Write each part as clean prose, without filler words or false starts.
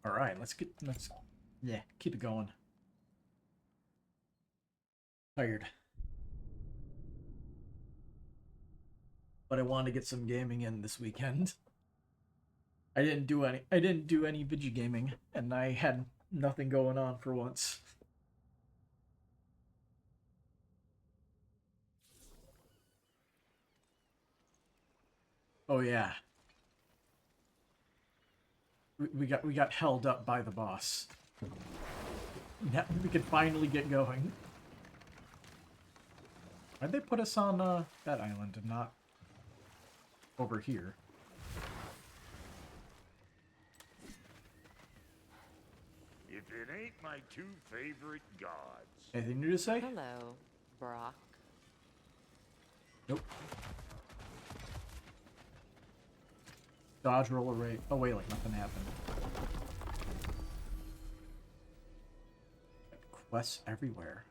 All right, let's keep it going. Tired. But I wanted to get some gaming in this weekend. I didn't do any video gaming, and I had nothing going on for once. Oh yeah. We got held up by the boss. Now we can finally get going. Why'd they put us on that island and not over here? If it ain't my two favorite gods. Anything new to say? Hello, Brock. Nope. Dodge, roll away like nothing happened. Quests everywhere.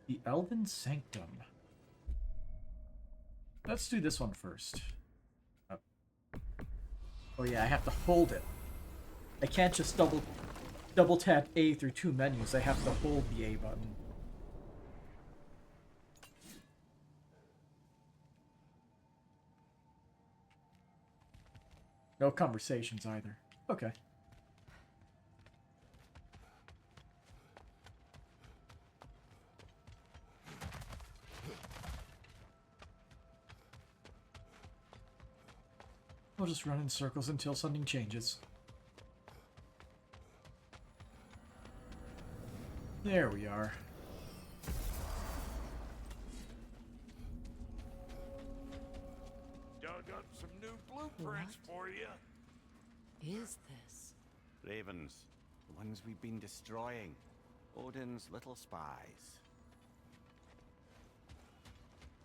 The Elven Sanctum. Let's do this one first. Oh yeah, I have to hold it. I can't just double tap A through two menus. I have to hold the A button. No conversations either. Okay. We'll just run in circles until something changes. There we are. Dug up some new blueprints for you. Is this? Ravens, the ones we've been destroying. Odin's little spies.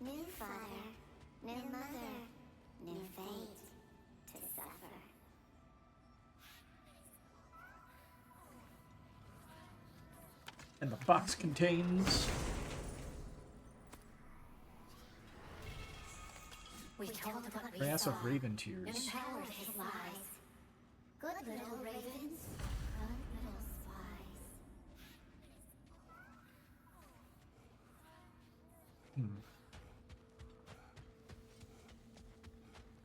New father, new mother, new fate to suffer. And the box contains... We told what we Brass saw. of Raven Tears. Empowered his lies. Good little ravens, good little spies.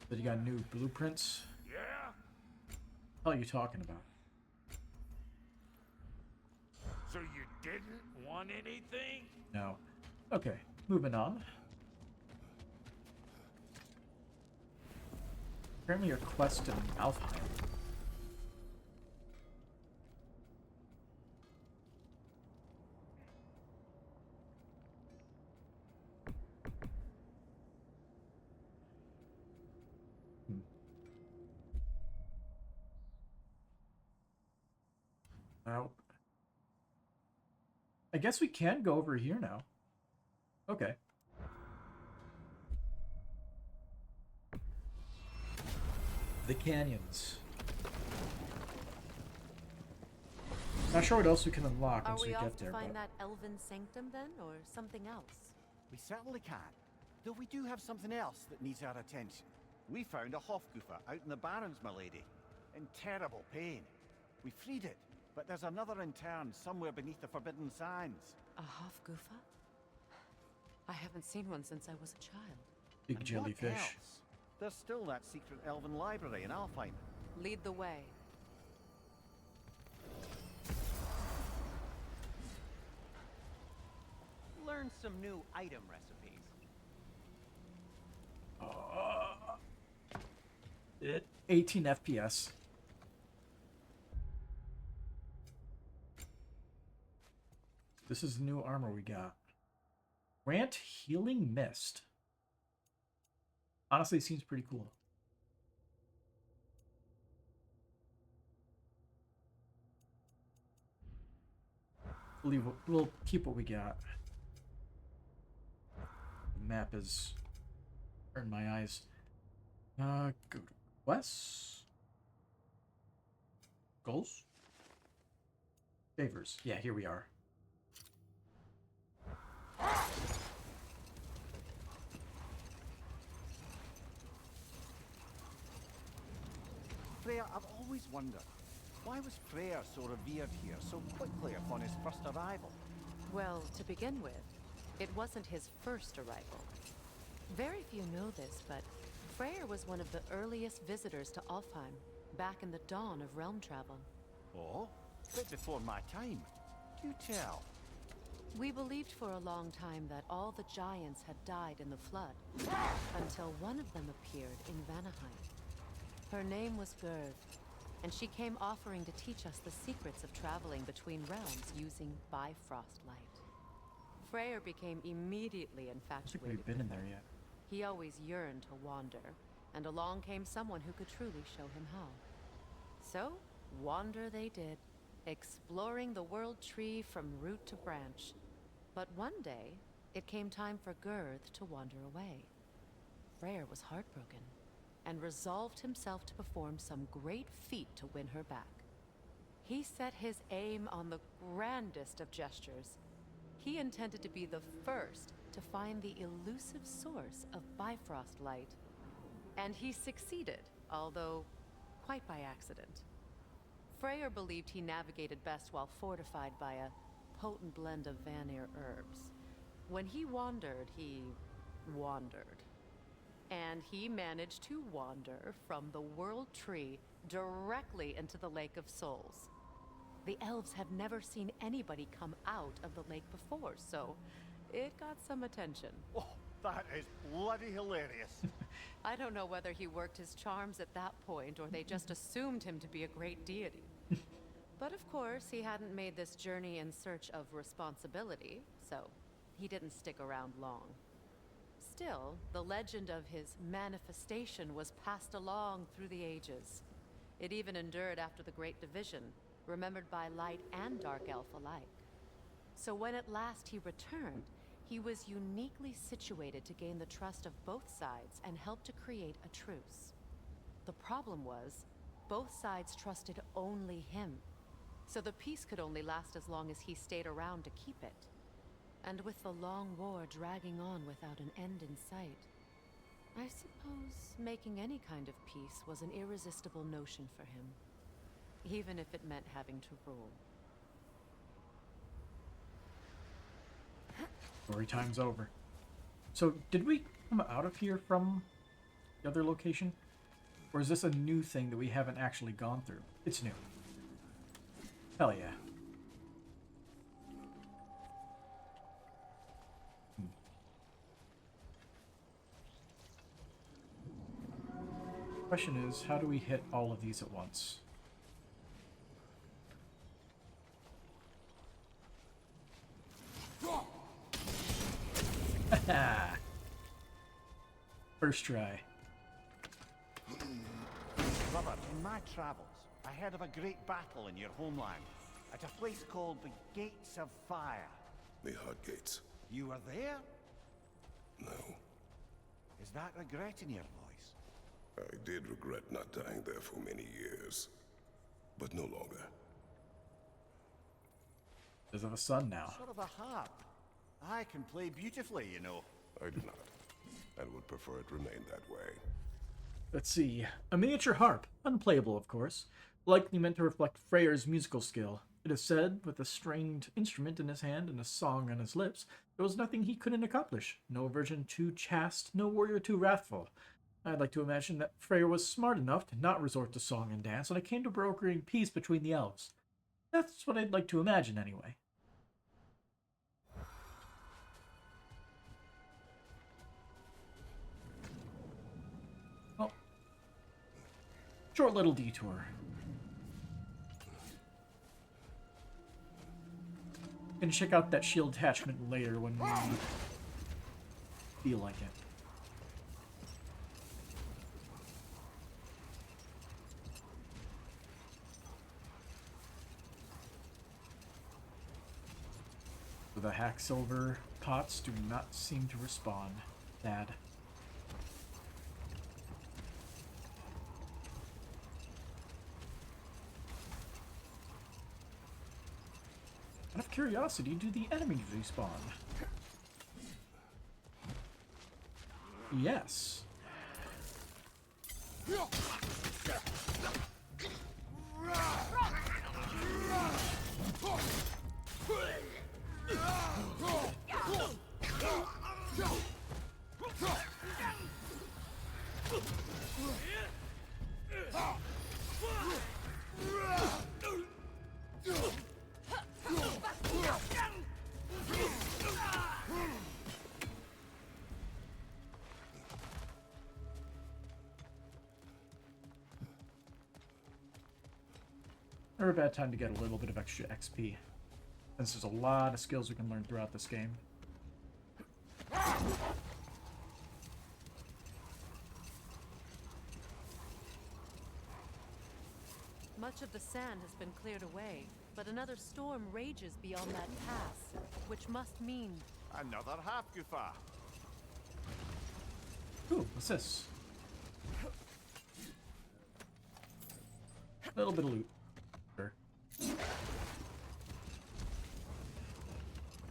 But you got new blueprints? Yeah? What are you talking about? So you didn't want anything? No. Okay, moving on. Apparently your quest in Alfheim. Now, I guess we can go over here now. Okay. The canyons. Not sure what else we can unlock Are once we we get off to there. find But... that elven sanctum then, or something else? We certainly can. Though we do have something else that needs our attention. We found a Hofgufa out in the Barrens, my lady. In terrible pain. We freed it, but there's another intern somewhere beneath the Forbidden Sands. A Hofgufa? I haven't seen one since I was a child. Big And jellyfish. what else? There's still that secret elven library in Alfheim. Lead the way. Learn some new item recipes. 18 FPS. This is the new armor we got. Grant Healing Mist. Honestly, it seems pretty cool. We'll keep what we got. The map is hurting my eyes. Go to West. Goals? Favors. Yeah, here we are. I've always wondered, why was Freyr so revered here so quickly upon his first arrival? Well, to begin with, it wasn't his first arrival. Very few know this, but Freyr was one of the earliest visitors to Alfheim, back in the dawn of realm travel. Oh, a bit before my time. Do tell. We believed for a long time that all the giants had died in the flood, until one of them appeared in Vanaheim. Her name was Gerd, and she came offering to teach us the secrets of traveling between realms using Bifrost light. Freyr became immediately I infatuated. think we've been in there yet. He always yearned to wander, and along came someone who could truly show him how. So, wander they did, exploring the world tree from root to branch. But one day, it came time for Girth to wander away. Freyr was heartbroken, and resolved himself to perform some great feat to win her back. He set his aim on the grandest of gestures. He intended to be the first to find the elusive source of Bifrost light. And he succeeded, although quite by accident. Freyr believed he navigated best while fortified by a potent blend of Vanir herbs. When he wandered, he wandered. And he managed to wander from the World Tree directly into the Lake of Souls. The elves have never seen anybody come out of the lake before, so it got some attention. Oh, that is bloody hilarious. I don't know whether he worked his charms at that point or they just assumed him to be a great deity. But of course, he hadn't made this journey in search of responsibility, so he didn't stick around long. Still, the legend of his manifestation was passed along through the ages. It even endured after the Great Division, remembered by Light and Dark Elf alike. So when at last he returned, he was uniquely situated to gain the trust of both sides and help to create a truce. The problem was, both sides trusted only him. So the peace could only last as long as he stayed around to keep it. And with the long war dragging on without an end in sight, I suppose making any kind of peace was an irresistible notion for him, even if it meant having to rule. Story time's over. So, did we come out of here from the other location? Or is this a new thing that we haven't actually gone through? It's new. Hell yeah. Question is, how do we hit all of these at once? First try. Brother, in my travels, I heard of a great battle in your homeland, at a place called the Gates of Fire. The Hot Gates. You were there? No. Is that regret in your voice? I did regret not dying there for many years. But no longer. Does have a son now. Sort of a harp. I can play beautifully, you know. I do not. And would prefer it remain that way. Let's see. A miniature harp. Unplayable, of course. Likely meant to reflect Freyr's musical skill. It is said, with a stringed instrument in his hand and a song on his lips, there was nothing he couldn't accomplish. No virgin too chaste, no warrior too wrathful. I'd like to imagine that Freyr was smart enough to not resort to song and dance when it came to brokering peace between the elves. That's what I'd like to imagine, anyway. Well, short little detour. Gonna check out that shield attachment later when we feel like it. The hack silver pots do not seem to respond. Bad. Out of curiosity, do the enemies respawn? Yes. Never a bad time to get a little bit of extra XP, since there's a lot of skills we can learn throughout this game. Much of the sand has been cleared away, but another storm rages beyond that pass, which must mean... Another Hafgufa. Ooh, what's this? A little bit of loot. Sure.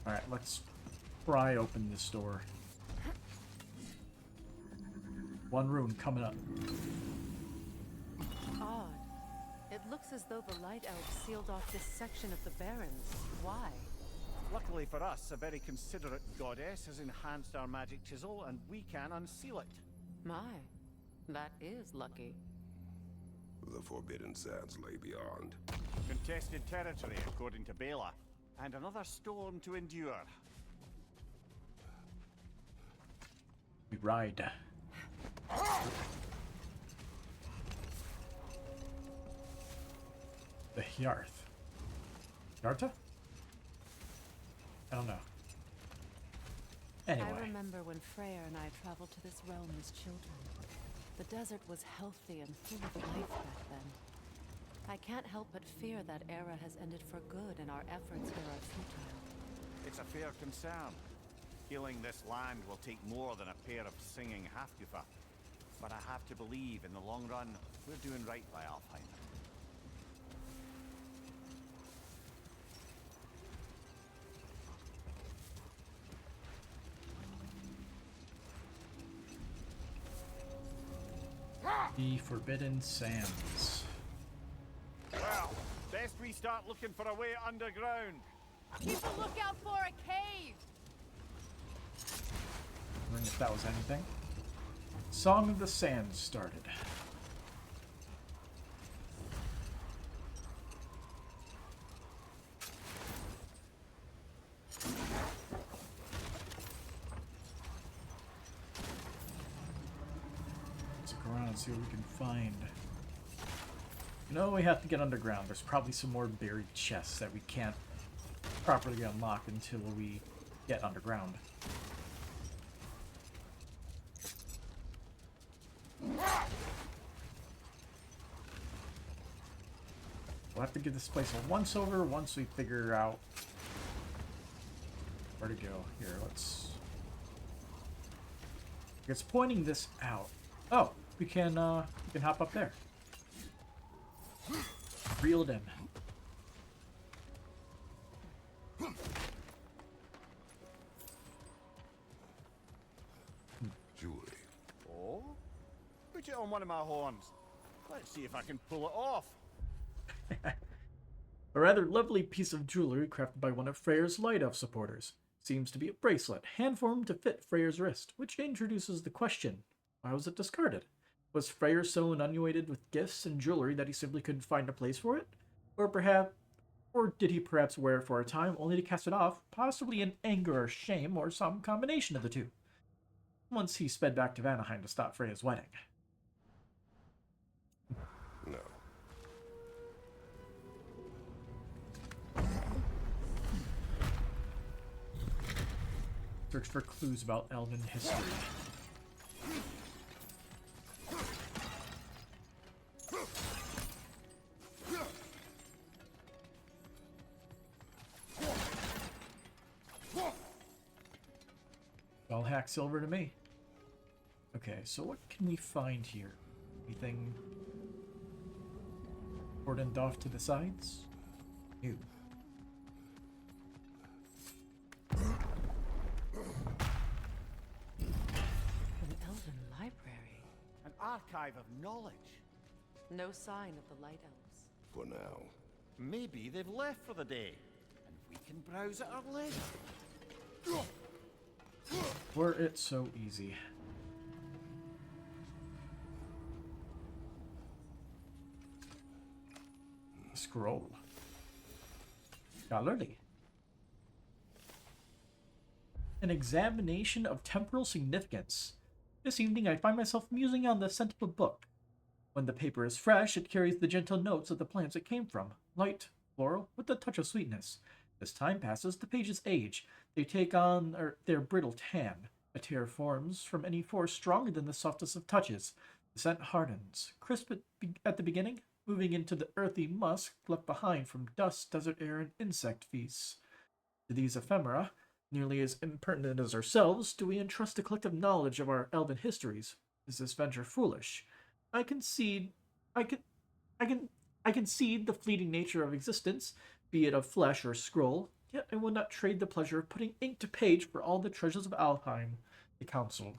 Alright, let's pry open this door. One rune coming up. Odd. It looks as though the Light Elves sealed off this section of the Barrens. Why? Luckily for us, a very considerate goddess has enhanced our magic chisel, and we can unseal it. My, that is lucky. The Forbidden Sands lay beyond. Contested territory, according to Bela, and another storm to endure. We ride. The Hjarth. Yarta? I don't know. Anyway. I remember when Freyr and I traveled to this realm as children. The desert was healthy and full of life back then. I can't help but fear that era has ended for good and our efforts here are futile. It's a fair concern. Healing this land will take more than a pair of singing Hafgufa. But I have to believe, in the long run, we're doing right by Alfheim. The Forbidden Sands. Well, best we start looking for a way underground. Keep a lookout for a cave! Wondering if that was anything. Song of the Sands started. Let's look around and see what we can find. You know, we have to get underground. There's probably some more buried chests that we can't properly unlock until we get underground. We'll have to give this place a once-over once we figure out where to go. Here, let's... It's pointing this out. Oh, we can hop up there. Reel it in. Julie. Oh? Put it on one of my horns. Let's see if I can pull it off. A rather lovely piece of jewelry crafted by one of Freyr's Light Elf supporters. Seems to be a bracelet, hand-formed to fit Freyr's wrist, which introduces the question, why was it discarded? Was Freyr so inundated with gifts and jewelry that he simply couldn't find a place for it? Or did he perhaps wear it for a time only to cast it off, possibly in anger or shame, or some combination of the two? Once he sped back to Vanaheim to stop Freya's wedding. No. Search for clues about elven history. All hack silver to me. Okay, so what can we find here? Anything important off to the sides? Ew. An elven library. An archive of knowledge. No sign of the Light Elves. For now. Maybe they've left for the day, and we can browse at our leisure. Were it so easy. Scroll. Scholarly. An examination of temporal significance. This evening I find myself musing on the scent of a book. When the paper is fresh, it carries the gentle notes of the plants it came from, light, floral, with a touch of sweetness. As time passes, the pages age. They take on their brittle tan. A tear forms from any force stronger than the softest of touches. The scent hardens, crisp at the beginning, moving into the earthy musk left behind from dust, desert air, and insect feasts. To these ephemera, nearly as impertinent as ourselves, do we entrust a collective knowledge of our elven histories. Is this venture foolish? I concede the fleeting nature of existence, be it of flesh or scroll, yet I will not trade the pleasure of putting ink to page for all the treasures of Alfheim, the council.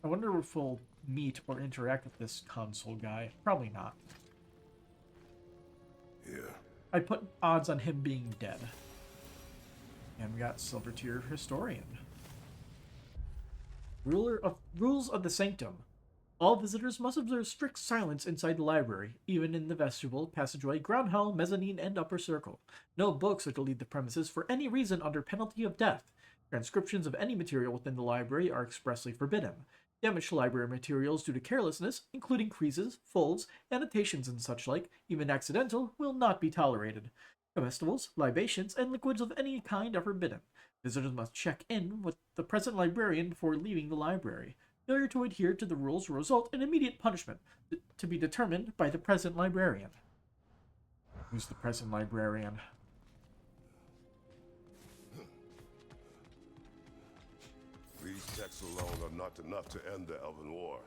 I wonder if we'll meet or interact with this console guy. Probably not. Yeah. I put odds on him being dead. And we got Silver Tier Historian. Rules of the Sanctum. All visitors must observe strict silence inside the library, even in the vestibule, passageway, ground hall, mezzanine, and upper circle. No books are to leave the premises for any reason under penalty of death. Transcriptions of any material within the library are expressly forbidden. Damage to library materials due to carelessness, including creases, folds, annotations, and such like, even accidental, will not be tolerated. Comestibles, libations, and liquids of any kind are forbidden. Visitors must check in with the present librarian before leaving the library. Failure to adhere to the rules will result in immediate punishment, to be determined by the present librarian. Who's the present librarian? These texts alone are not enough to end the Elven War,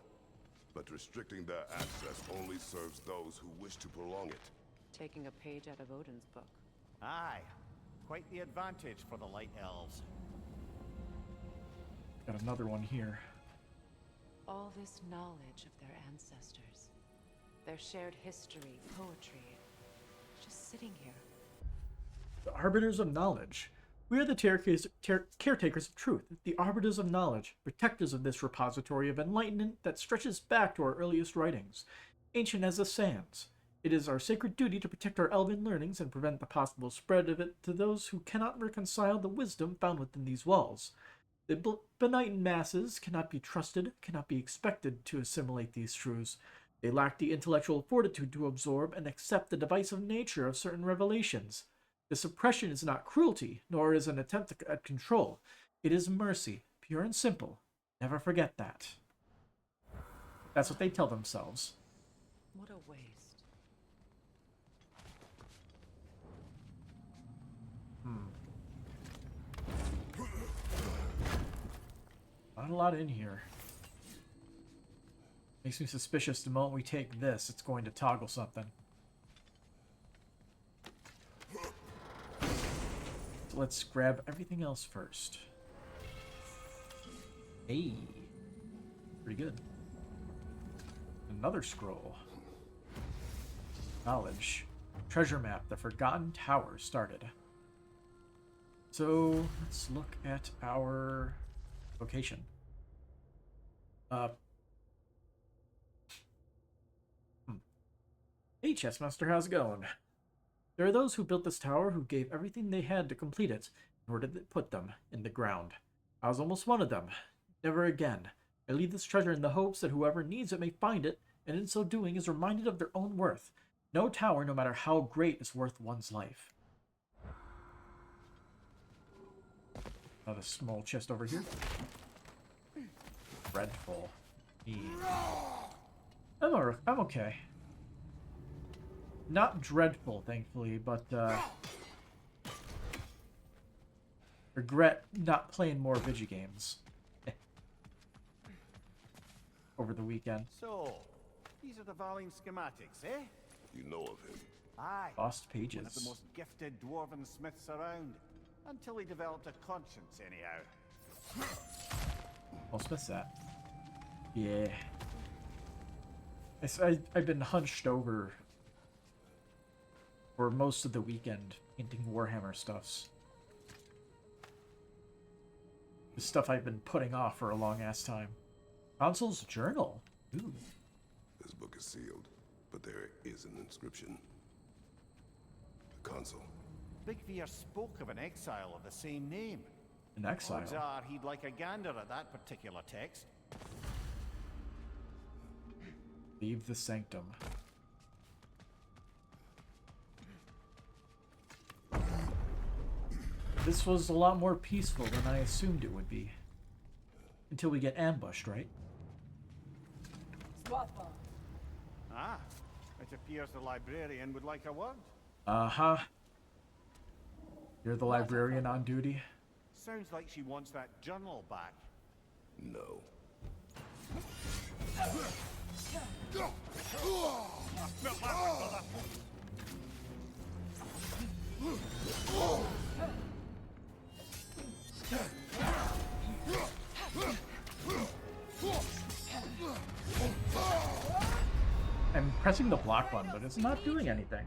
but restricting their access only serves those who wish to prolong it. Taking a page out of Odin's book. Aye, quite the advantage for the Light Elves. Got another one here. All this knowledge of their ancestors, their shared history, poetry, just sitting here. The Arbiters of Knowledge. We are the caretakers of truth, the Arbiters of Knowledge, protectors of this repository of enlightenment that stretches back to our earliest writings. Ancient as the sands, it is our sacred duty to protect our elven learnings and prevent the possible spread of it to those who cannot reconcile the wisdom found within these walls. The benighted masses cannot be trusted, cannot be expected to assimilate these truths. They lack the intellectual fortitude to absorb and accept the divisive nature of certain revelations. The suppression is not cruelty, nor is an attempt at control. It is mercy, pure and simple. Never forget that. That's what they tell themselves. What a waste. Not a lot in here. Makes me suspicious the moment we take this, it's going to toggle something. So let's grab everything else first. Hey. Pretty good. Another scroll. Knowledge. Treasure map. The Forgotten Tower started. So let's look at our location. Hey, Chessmaster, how's it going? There are those who built this tower who gave everything they had to complete it, nor did they put them in the ground. I was almost one of them. Never again. I leave this treasure in the hopes that whoever needs it may find it, and in so doing is reminded of their own worth. No tower, no matter how great, is worth one's life. Another small chest over here. Dreadful. Yeah. I'm okay. Not dreadful, thankfully, but regret not playing more video games over the weekend. So, these are the Valine schematics, eh? You know of him. Aye. Lost One of pages. the most gifted dwarven smiths around. Until he developed a conscience, anyhow. I'll miss that. Yeah. I've been hunched over for most of the weekend painting Warhammer stuffs. The stuff I've been putting off for a long ass time. Consul's journal. Ooh. This book is sealed, but there is an inscription. The consul. Big Veer spoke of an exile of the same name. An exile. Odds are he'd like a gander at that particular text. Leave the sanctum. This was a lot more peaceful than I assumed it would be. Until we get ambushed, right? Ah, it appears the librarian would like a word. Uh-huh. You're the librarian on duty? Sounds like she wants that journal back. No. I'm pressing the block button, but it's not doing anything.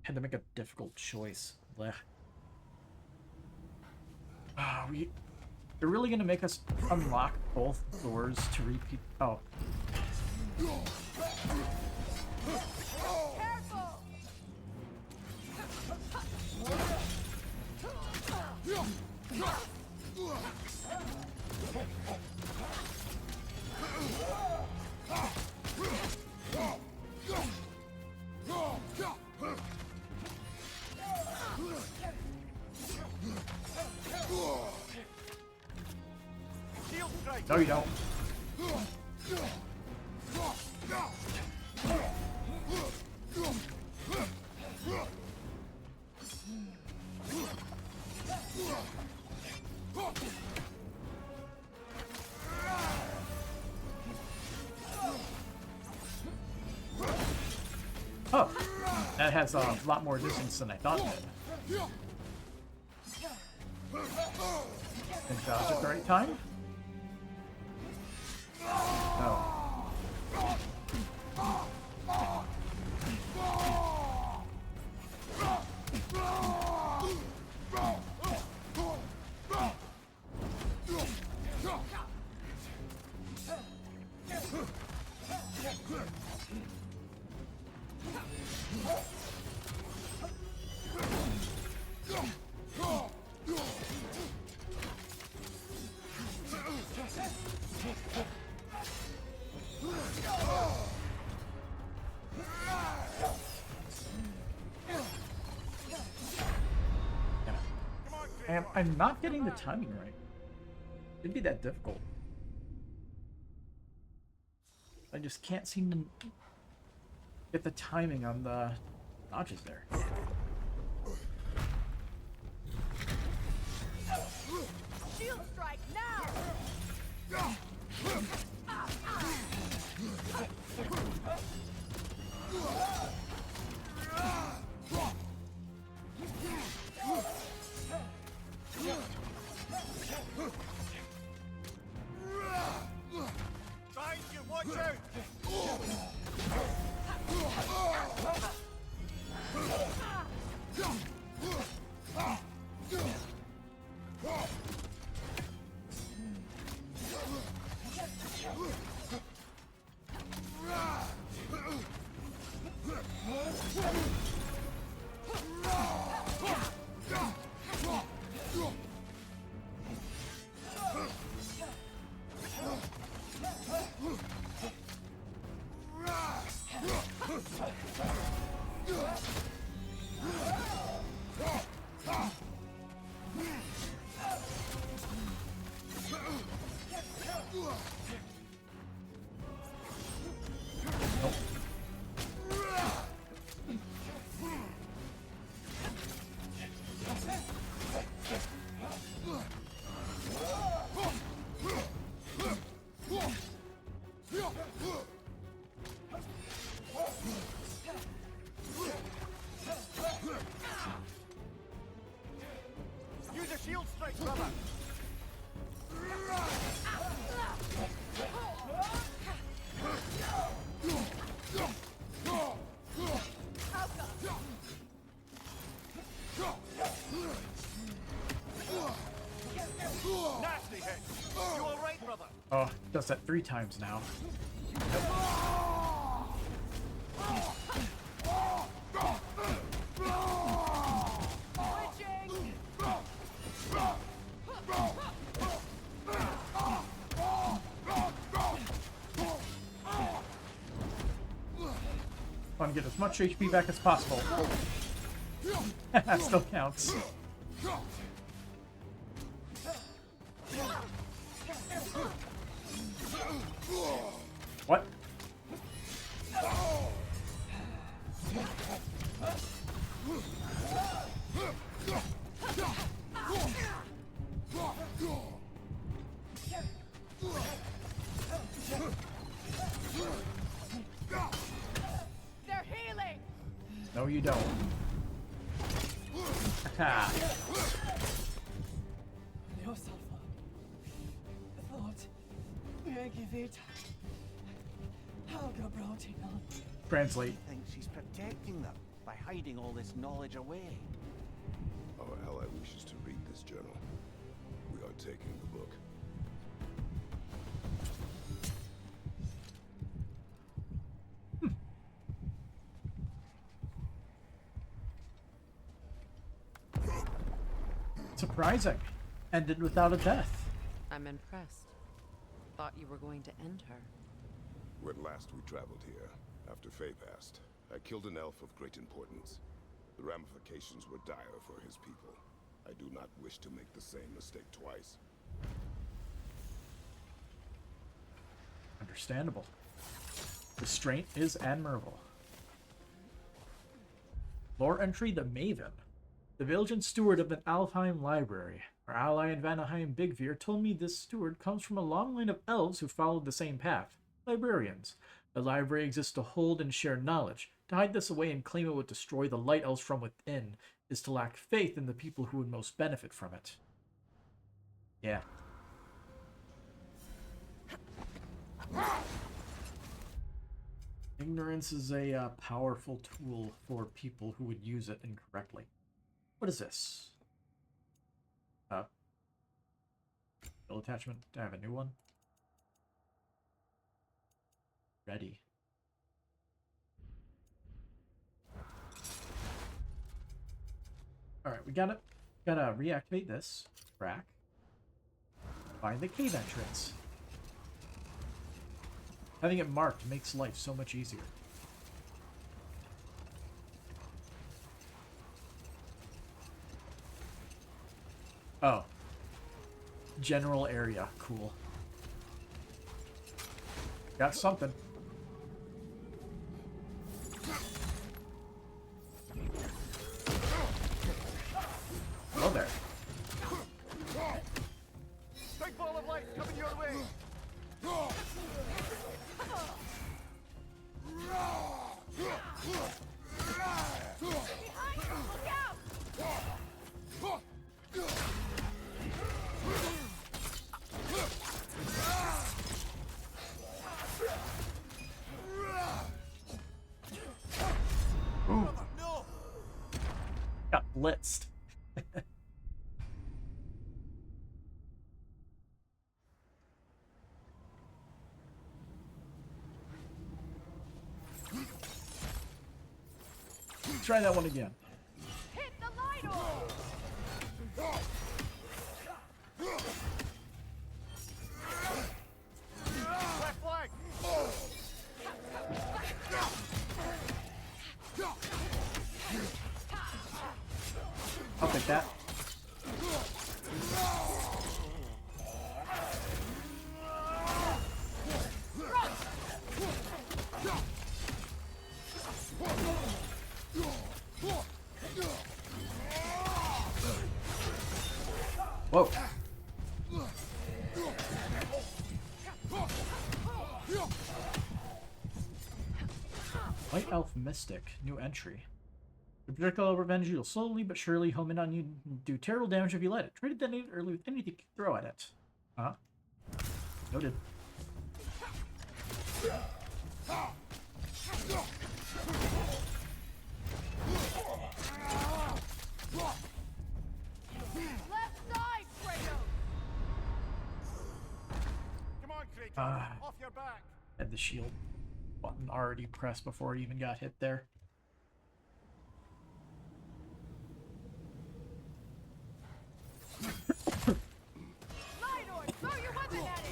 Had to make a difficult choice. Blech. They're really gonna make us unlock both doors to repeat. Oh. No, you don't. Oh, that has a lot more distance than I thought it did. Think that was at the right time? No. I'm not getting the timing right. It'd be that difficult. I just can't seem to get the timing on the notches there. Shield strike now! Behind you, watch out! Use a shield strike, brother! does that 3 times now. Switching! Want to get as much HP back as possible. That still counts. What? They're healing! No, you don't. Ha. No sulfur. Thought Megivita. Helga brought it on. Translate. I think she's protecting them by hiding all this knowledge away. Our ally wishes to read this journal. We are taking the book. Surprising. Ended without a death. I'm impressed. Thought you were going to end her. When last we traveled here, after Faye passed, I killed an elf of great importance. The ramifications were dire for his people. I do not wish to make the same mistake twice. Understandable. Restraint is admirable. Lore entry: The Maven. The Belgian steward of an Alfheim library. Our ally in Vanaheim, Bigveer, told me this steward comes from a long line of elves who followed the same path. Librarians. The library exists to hold and share knowledge. To hide this away and claim it would destroy the light elves from within is to lack faith in the people who would most benefit from it. Yeah. Ignorance is a powerful tool for people who would use it incorrectly. What is this? Bill attachment. Do I have a new one? Ready. Alright, we gotta reactivate this. Crack. Find the cave entrance. Having it marked makes life so much easier. Oh. General area. Cool. Got something. Hello there. Big ball of light coming your way! Behind you! Look out! Ooh. No! Got blitzed. Try that one again. Hit the light orb! Left flank! I'll take that. Whoa. White Elf Mystic, new entry. The projectile revenge you will slowly but surely home in on you and do terrible damage if you let it. Try to detonate it early with anything you throw at it. Huh? Noted. Left side, Kratos! Come on, Kratos! Ah. Off your back! Had the shield button already pressed before it even got hit there. Lidor, throw your weapon at it!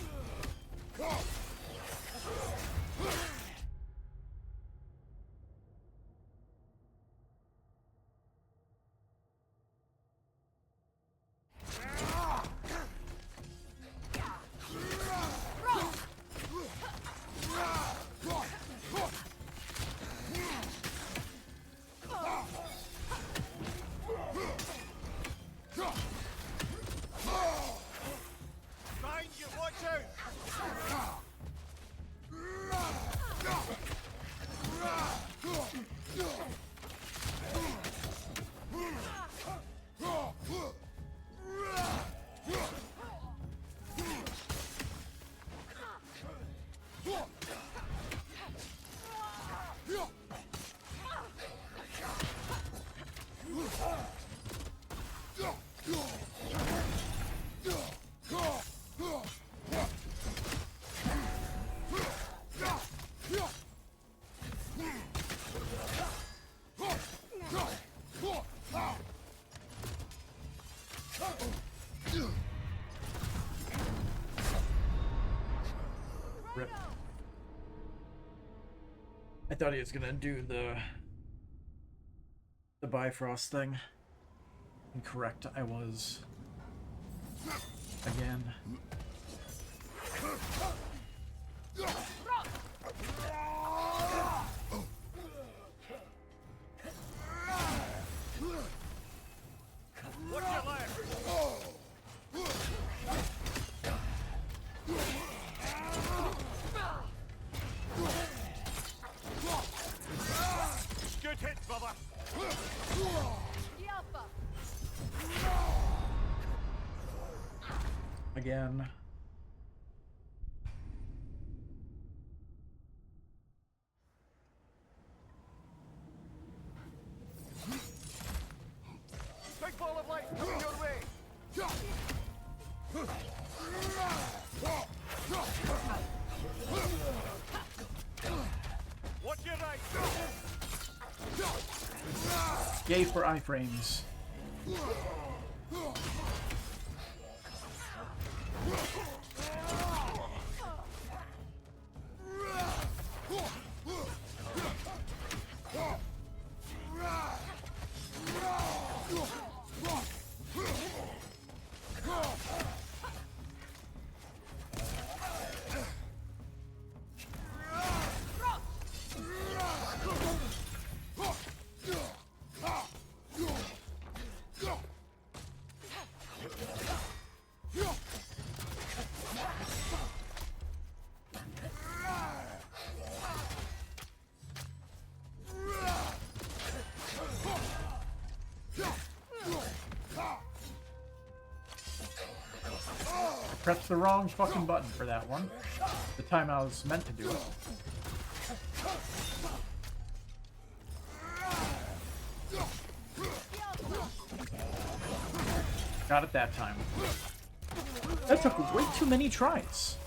Behind you, watch out! Rip. I thought he was gonna do the Bifrost thing. Incorrect, I was. Again. Watch your left! Good hit, brother! The Alpha! Again. Big ball of light coming your way! Watch your right! Yay for iframes. Pressed the wrong fucking button for that one. The time I was meant to do it. Got it that time. That took way too many tries.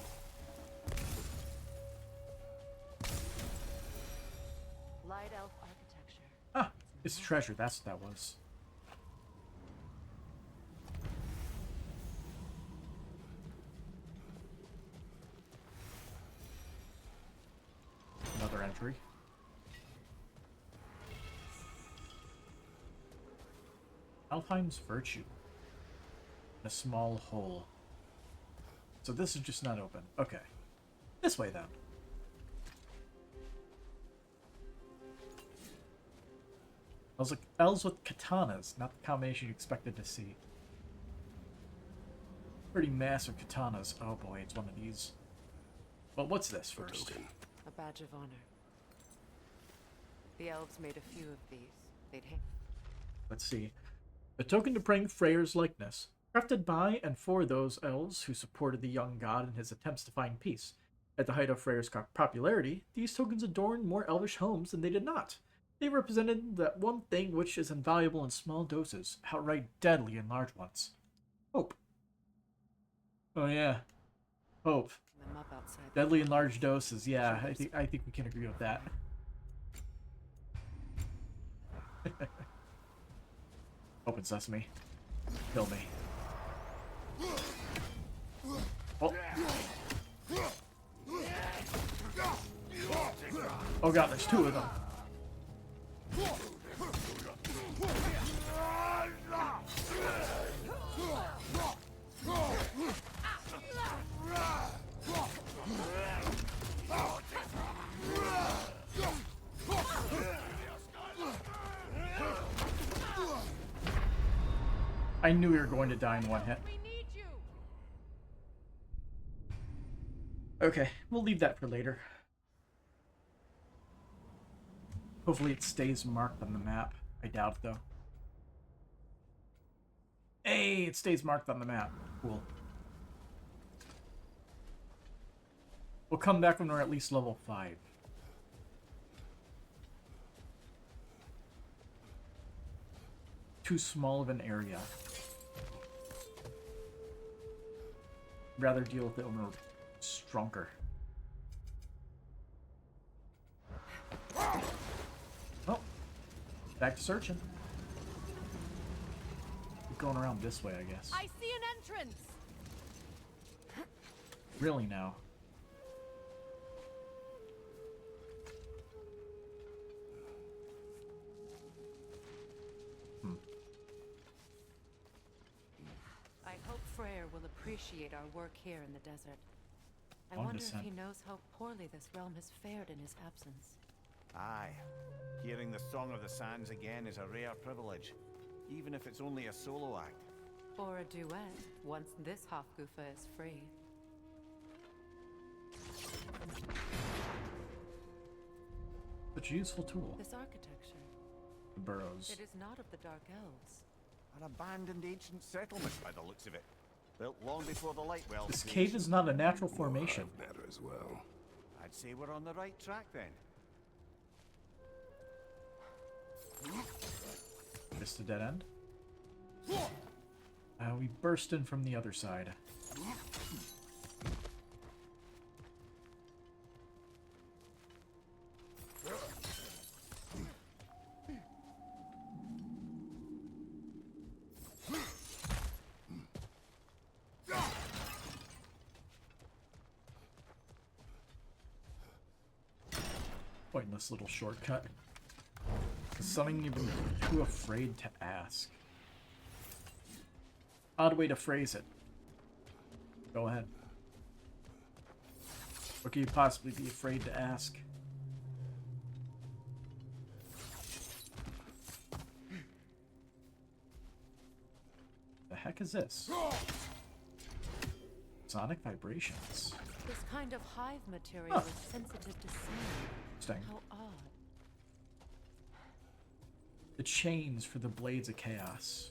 Light elf architecture. Ah, it's treasure, that's what that was. Another entry. Alfheim's Virtue. A small hole. So this is just not open. Okay. This way then. I was like, elves with katanas, not the combination you expected to see. Pretty massive katanas. Oh boy, it's one of these. Well, what's this first? A badge of honor. The elves made a few of these. They'd hang. Let's see. A token to bring Freyr's likeness, crafted by and for those elves who supported the young god in his attempts to find peace. At the height of Freyr's popularity, these tokens adorned more elvish homes than they did not. They represented that one thing which is invaluable in small doses, outright deadly in large ones. Hope. Oh yeah. Hope. them up outside. Deadly in large doses. Yeah, I think we can agree with that. Open sesame. Kill me. Oh. Oh god, there's two of them. I knew we were going to die in one hit. We need you. Okay, we'll leave that for later. Hopefully it stays marked on the map. I doubt it, though. Hey, it stays marked on the map. Cool. We'll come back when we're at least level 5. Too small of an area. Rather deal with it when we're stronger. Oh, back to searching. Keep going around this way, I guess. I see an entrance. Really now? I hope Freyr will appreciate our work here in the desert. I On wonder descent. if he knows how poorly this realm has fared in his absence. Aye. Hearing the Song of the Sands again is a rare privilege, even if it's only a solo act. Or a duet, once this Hofgufa is free. Such a useful tool. This architecture, The burrows. it is not of the Dark Elves. An abandoned ancient settlement by the looks of it. Built long before the Lightwell. This cave is not a natural formation. Matter as well. I'd say we're on the right track then. Just a dead end. We burst in from the other side. Pointless little shortcut. Is something you've been too afraid to ask. Odd way to phrase it. Go ahead. What could you possibly be afraid to ask? The heck is this? Sonic vibrations. This kind of hive material is sensitive to sound. Interesting. How odd. The chains for the blades of chaos.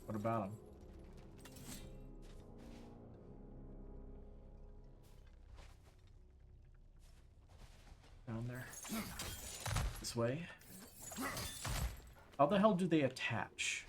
What about them? Down there. This way. How the hell do they attach?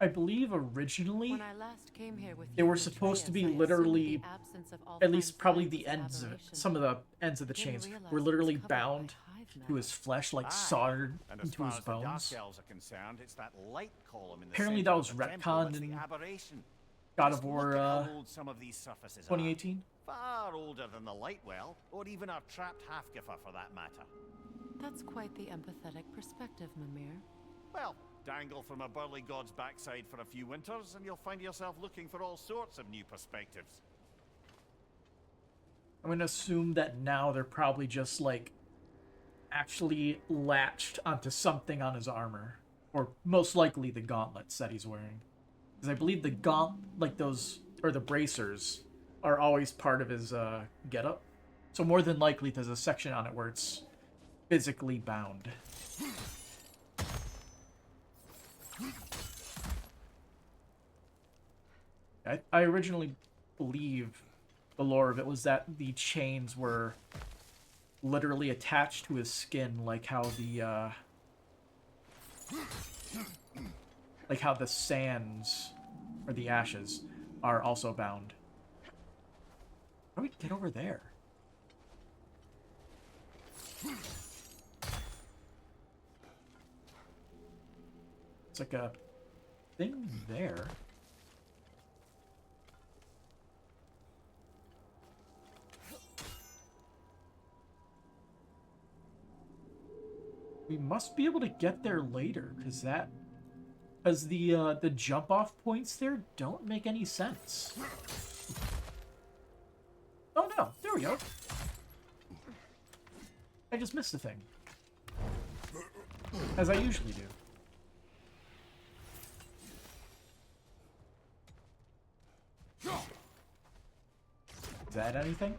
I believe originally When I last came here with they you were and supposed to Atreus, be I assumed literally, the absence of all at least fine probably signs the of ends of it, aberration. some of the ends of the Didn't chains realize were it was literally covered by bound hive to metal. his flesh, like Aye. soldered And as into far his as the Dark bones. Elves are concerned, it's that light column in the Apparently center that of was the temple retconned that's the in aberration. God Just of War look at how old some of these surfaces 2018. are. Far older than the Lightwell, or even our trapped Hafgifa for that matter. That's quite the empathetic perspective, Mimir. Well, dangle from a burly god's backside for a few winters, and you'll find yourself looking for all sorts of new perspectives. I'm gonna assume that now they're probably just like actually latched onto something on his armor, or most likely the gauntlets that he's wearing, because I believe the like those, or the bracers, are always part of his getup. So more than likely, there's a section on it where it's physically bound. I originally believe the lore of it was that the chains were literally attached to his skin, like how the Like how the sands, or the ashes, are also bound. How do we get over there? It's like a thing there. We must be able to get there later, because the jump off points there don't make any sense. Oh no, there we go. I just missed a thing. As I usually do. Is that anything?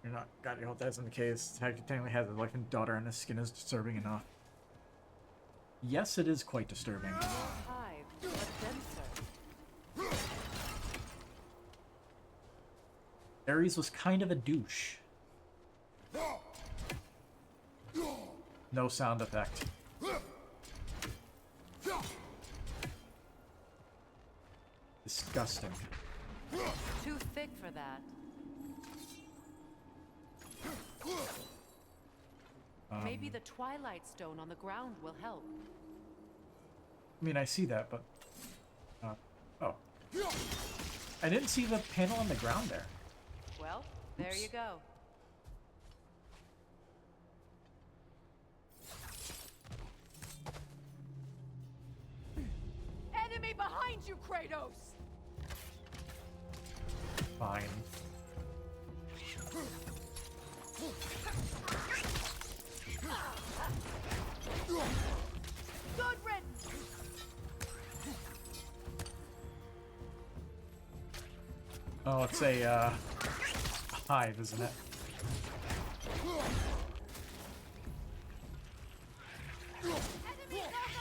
You're not. God, I hope that's in the case. Technically has a like daughter and his skin is disturbing enough. Yes, it is quite disturbing. Hive, but denser. Ares was kind of a douche. No sound effect. Disgusting. Too thick for that. Maybe the Twilight Stone on the ground will help. I mean, I see that, but... oh. I didn't see the panel on the ground there. Well, there you go. Enemy behind you, Kratos! Fine. Good riddance! Oh, it's a hive, isn't it?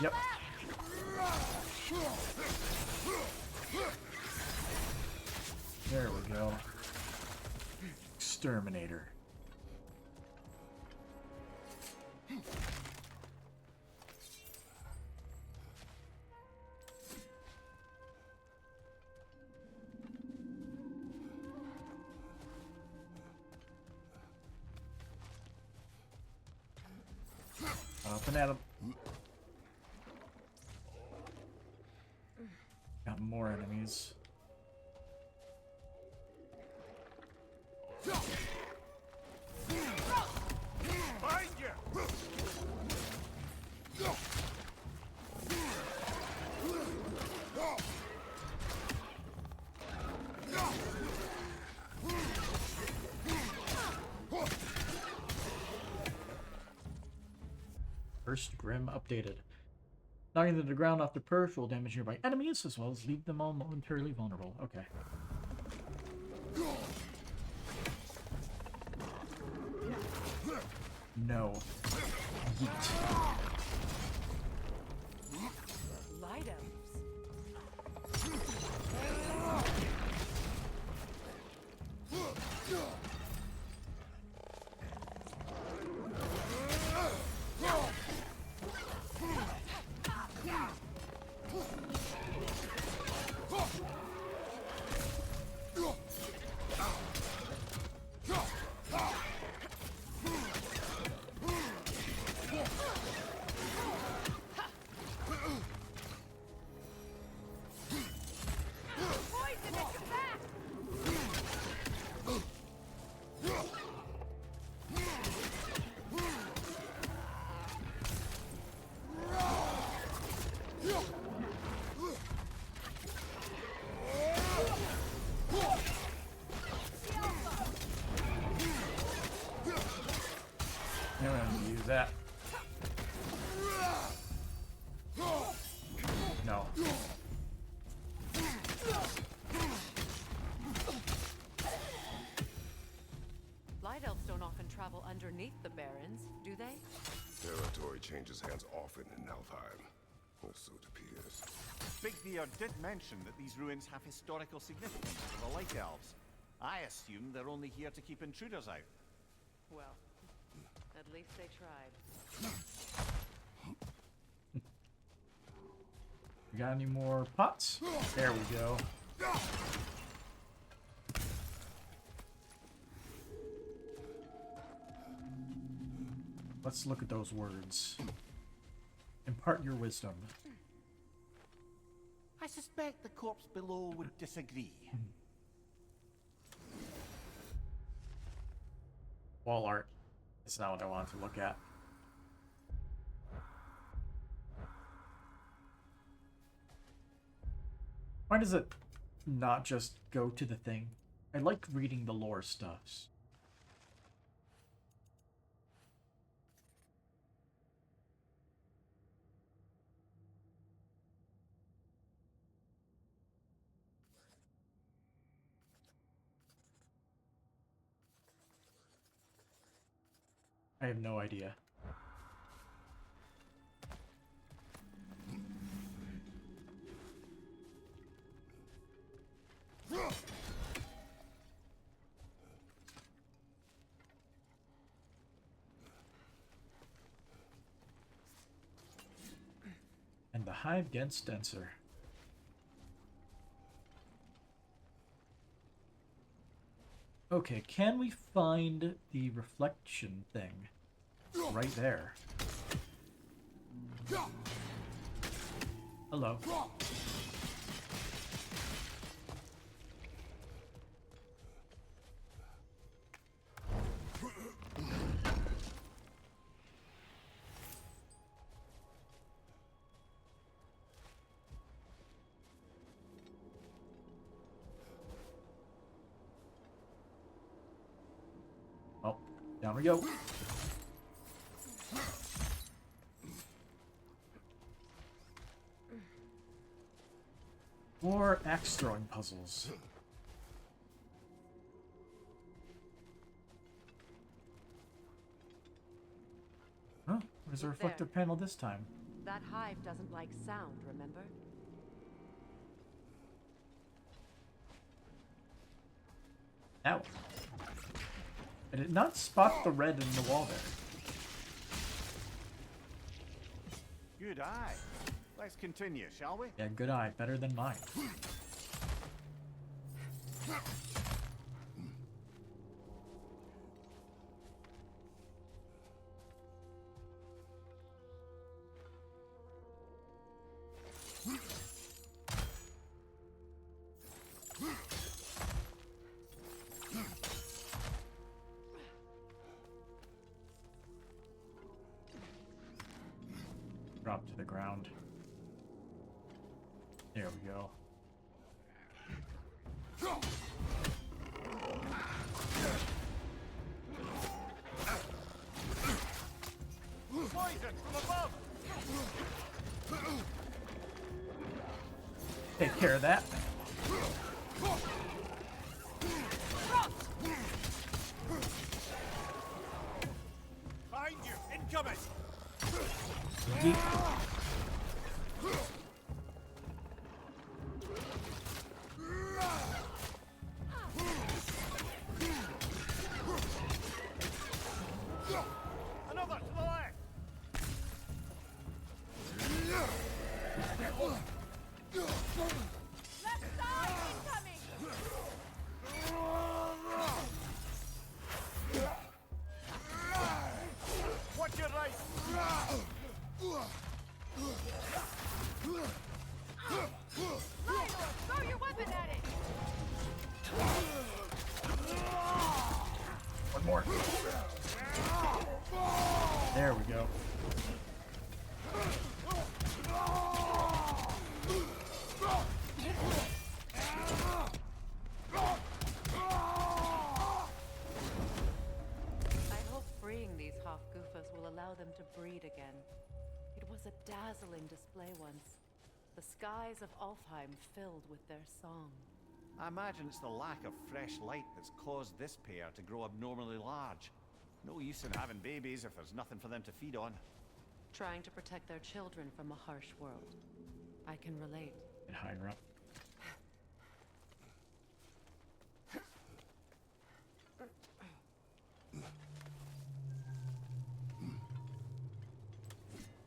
Yep. There we go. Exterminator. Up and at him. Got more enemies. Behind you! First Grim updated. Knocking to the ground after perch will damage nearby enemies as well as leave them all momentarily vulnerable. Okay. No. Yeet. Light elves. Night elves don't often travel underneath the barrens, do they? Territory changes hands often in Alfheim. Or so it appears. Big Beard did mention that these ruins have historical significance for the Light Elves. I assume they're only here to keep intruders out. Well, at least they tried. Got any more pots? There we go. Let's look at those words. Impart your wisdom. I suspect the corpse below would disagree. Wall art. That's not what I wanted to look at. Why does it not just go to the thing? I like reading the lore stuffs. I have no idea. And the hive gets denser. Okay, can we find the reflection thing? Right there. Hello. Oh, down we go. More axe throwing puzzles. Huh? Where's the reflective panel this time? That hive doesn't like sound, remember? Ow. I did not spot the red in the wall there. Good eye. Let's continue, shall we? Yeah, good eye. Better than mine. Drop to the ground. There we go. Poison from above! Take care of that. Behind you! Incoming! Yeet. Another to the left! Left side incoming! Watch your right! Lionel, throw your weapon at it! One more. There we go. I hope freeing these Hofgufas will allow them to breed again. It was a dazzling display once. The skies of Alfheim filled with their song. I imagine it's the lack of fresh light that's caused this pair to grow abnormally large. No use in having babies if there's nothing for them to feed on. Trying to protect their children from a harsh world. I can relate. Get higher up.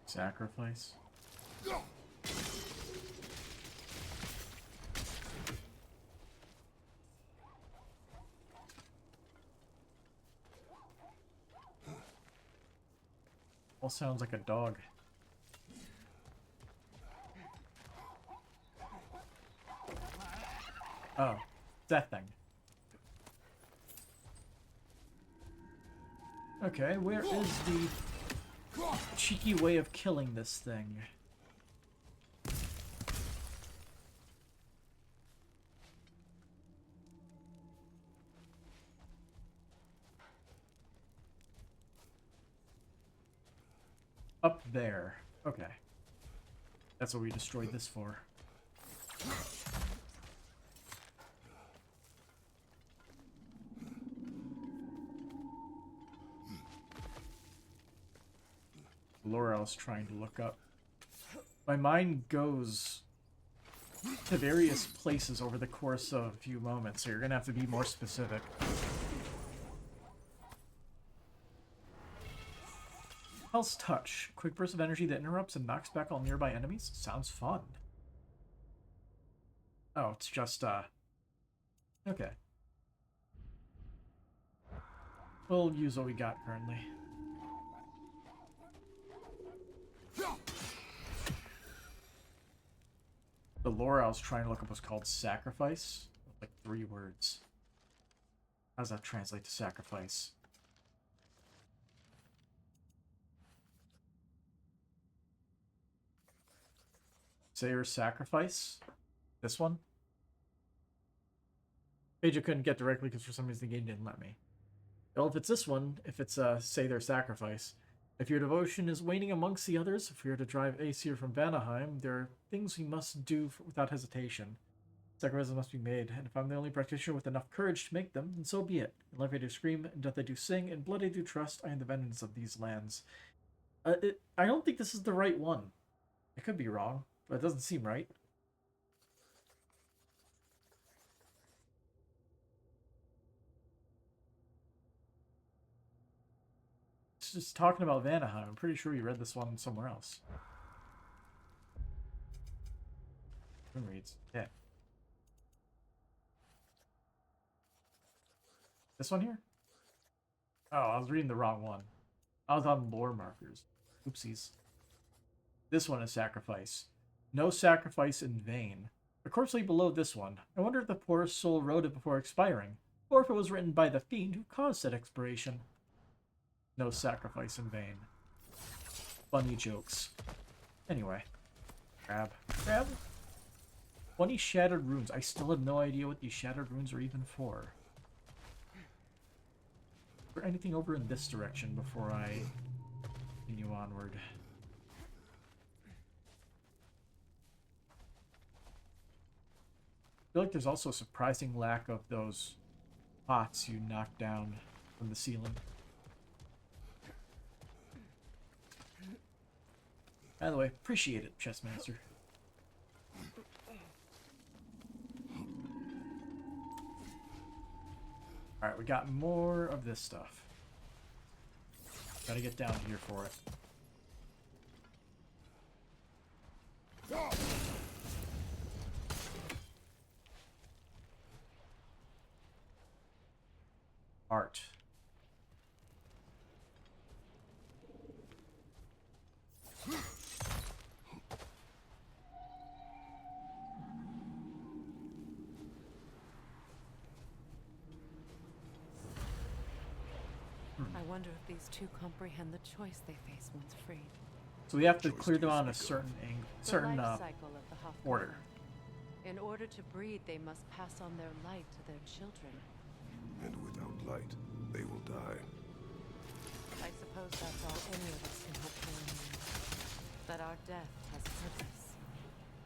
Sacrifice. All sounds like a dog. Oh, that thing. Okay, where is the cheeky way of killing this thing? Up there. Okay. That's what we destroyed this for. Laurel's trying to look up. My mind goes to various places over the course of a few moments, so you're gonna have to be more specific. Hell's Touch. Quick burst of energy that interrupts and knocks back all nearby enemies. Sounds fun. Oh, it's just, okay. We'll use what we got currently. The lore I was trying to look up was called Sacrifice. Like 3 words. How does that translate to sacrifice? Sayer Sacrifice? This one? Page I couldn't get directly because for some reason the game didn't let me. Well, if it's this one, if it's Say Their Sacrifice, if your devotion is waning amongst the others, if you're to drive Aesir from Vanaheim, there are things we must do without hesitation. Sacrifices must be made, and if I'm the only practitioner with enough courage to make them, then so be it. In life I do scream, in death I do sing, in blood I do trust, I am the vengeance of these lands. I don't think this is the right one. I could be wrong, but it doesn't seem right. It's just talking about Vanaheim. I'm pretty sure you read this one somewhere else. Who reads? Yeah. This one here? Oh, I was reading the wrong one. I was on lore markers. Oopsies. This one is Sacrifice. No sacrifice in vain. A corpse lay below this one. I wonder if the poor soul wrote it before expiring, or if it was written by the fiend who caused that expiration. No sacrifice in vain. Funny jokes. Anyway. Grab. Grab. 20 shattered runes. I still have no idea what these shattered runes are even for. Is there anything over in this direction before I continue onward? I feel like there's also a surprising lack of those pots you knock down from the ceiling. By the way, appreciate it, Chessmaster. Alright, we got more of this stuff. Gotta get down here for it. Art. I wonder if these two comprehend the choice they face once freed. So we have to clear them on a certain angle, certain The life cycle of the Hofgarden. order. In order to breed, they must pass on their light to their children. And without light, they will die. I suppose that's all any of us can hope for in the end. That our death has purpose.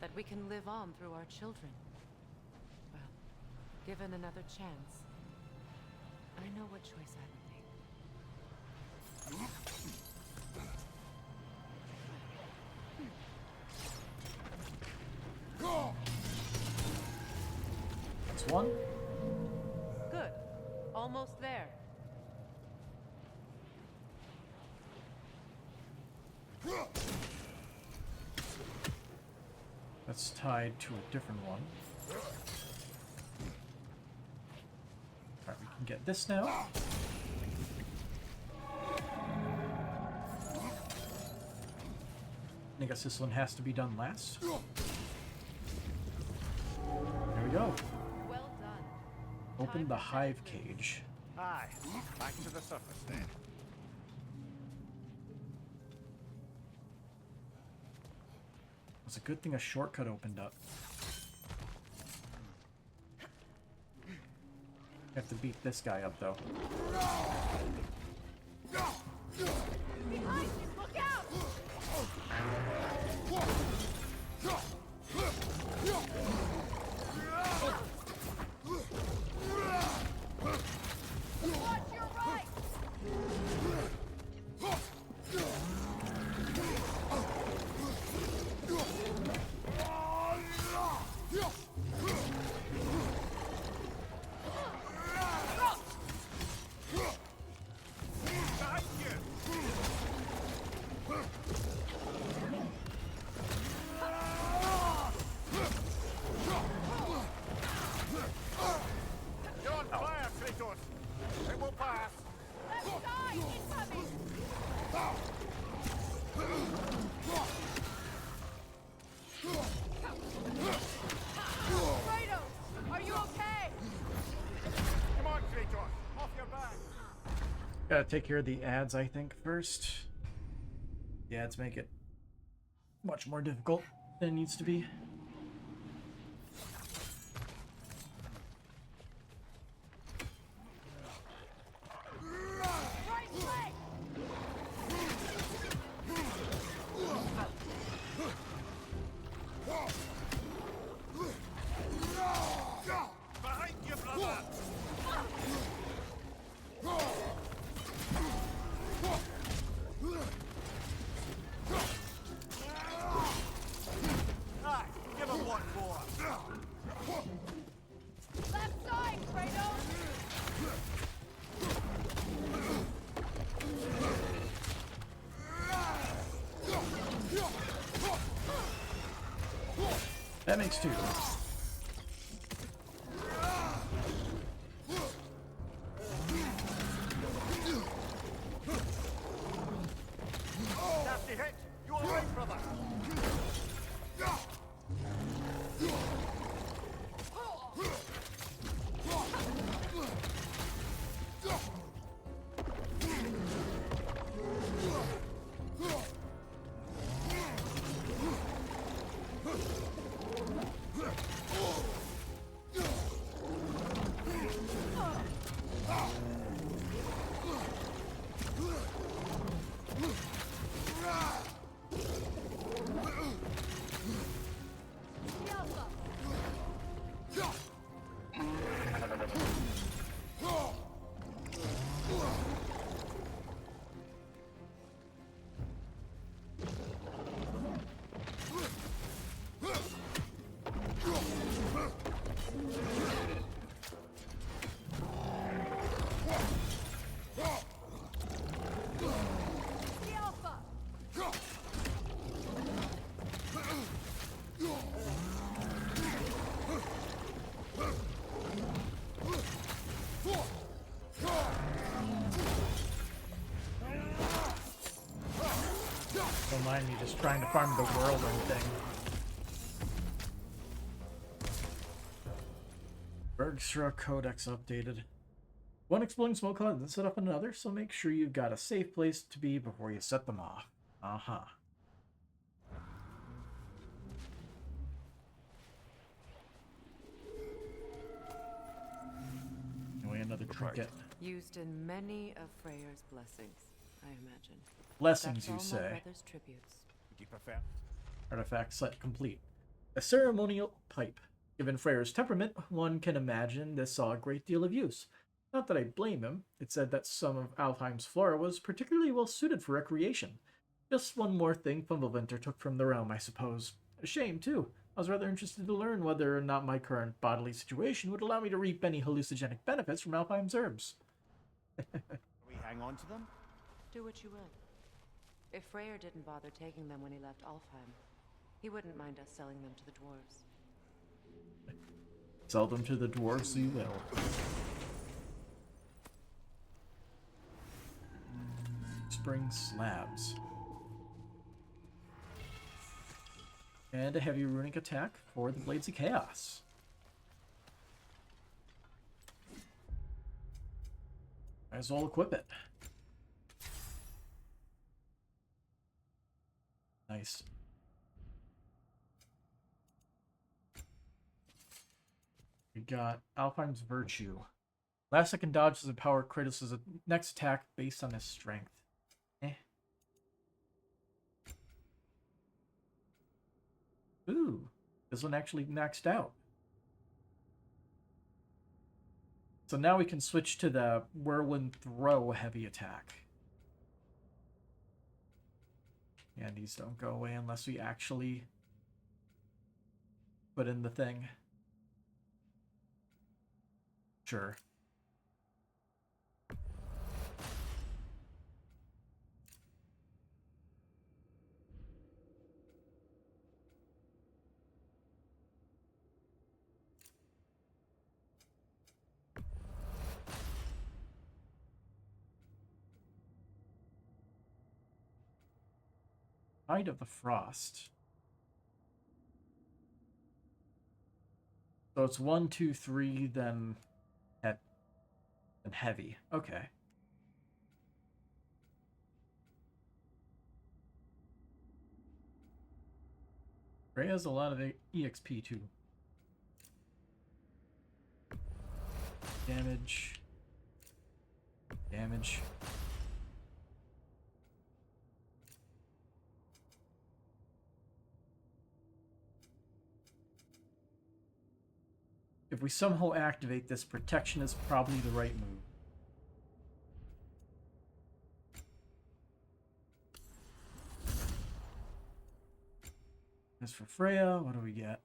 That we can live on through our children. Well, Given another chance, I know what choice I would make. That's one. Good. Almost there. That's tied to a different one. Alright, we can get this now. I guess this one has to be done last. There we go. Well done. Open Time the for hive vengeance. cage. Aye, back to the surface then. It's a good thing a shortcut opened up. Have to beat this guy up though. Behind you! Look out! Watch your right! You're on fire, Kratos! It will pass! Left side! Incoming! Kratos! Are you okay? Come on, Kratos! Off your back! Gotta take care of the ads, I think, first. The ads make it much more difficult than it needs to be. Right leg! Behind you, brother! Aye, give him one more! Left side, Kratos! That makes two. Nasty hit! You alright, brother? The Alpha! Don't mind me just trying to farm the whirlwind thing. Bergstra Codex updated. One exploding smoke cloud, then set up another, so make sure you've got a safe place to be before you set them off. Uh-huh. Anyway, another trinket. Used in many of Freyr's blessings, I imagine. Blessings, you That's all my say. brother's tributes. Would you prefer? Artifact set complete. A ceremonial pipe. Given Freyr's temperament, one can imagine this saw a great deal of use. Not that I blame him. It said that some of Alfheim's flora was particularly well suited for recreation. Just one more thing Fimbulventr took from the realm, I suppose. A shame, too. I was rather interested to learn whether or not my current bodily situation would allow me to reap any hallucinogenic benefits from Alfheim's herbs. We hang on to them? Do what you will. If Freyr didn't bother taking them when he left Alfheim, he wouldn't mind us selling them to the dwarves. Sell them to the dwarves you will. Spring slabs. And a heavy runic attack for the Blades of Chaos. Might as well equip it. Nice. We got Alfheim's Virtue. Last second dodge is a power Kratos' next attack based on his strength. Ooh, this one actually maxed out. So now we can switch to the Whirlwind Throw heavy attack. And these don't go away unless we actually put in the thing. Sure. Height of the Frost. So it's 1, 2, 3, then heavy. Okay. Frey has a lot of EXP too. Damage. Damage. If we somehow activate this, protection is probably the right move. As for Freya, what do we get?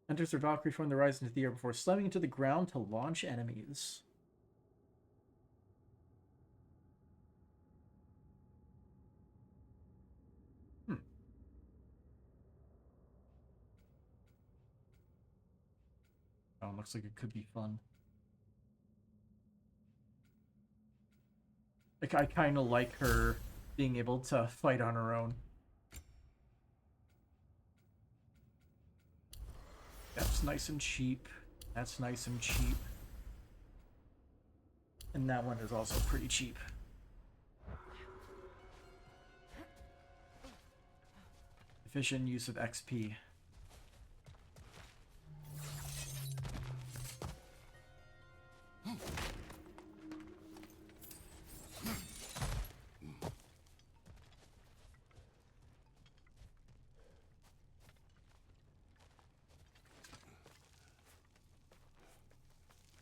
Enters her Valkyrie from the rise into the air before slamming into the ground to launch enemies. Oh, looks like it could be fun. Like, I kind of like her being able to fight on her own. That's nice and cheap. That's nice and cheap. And that one is also pretty cheap. Efficient use of XP.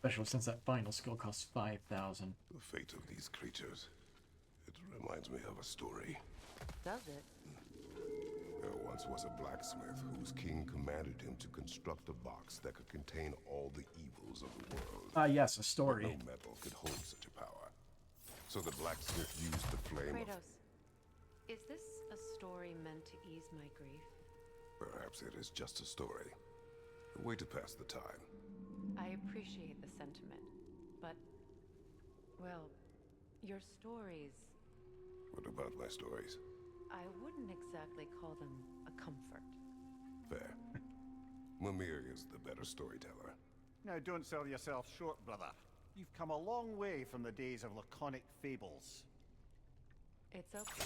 Especially since that final skill costs 5,000. The fate of these creatures. It reminds me of a story. Does it? There once was a blacksmith whose king commanded him to construct a box that could contain all the evils of the world. Ah, yes, a story. But no metal could hold such a power. So the blacksmith used the flame Kratos, is this a story meant to ease my grief? Perhaps it is just a story. A way to pass the time. I appreciate the sentiment, but, well, your stories... What about my stories? I wouldn't exactly call them a comfort. Fair. Mimir is the better storyteller. Now don't sell yourself short, brother. You've come a long way from the days of laconic fables. It's okay.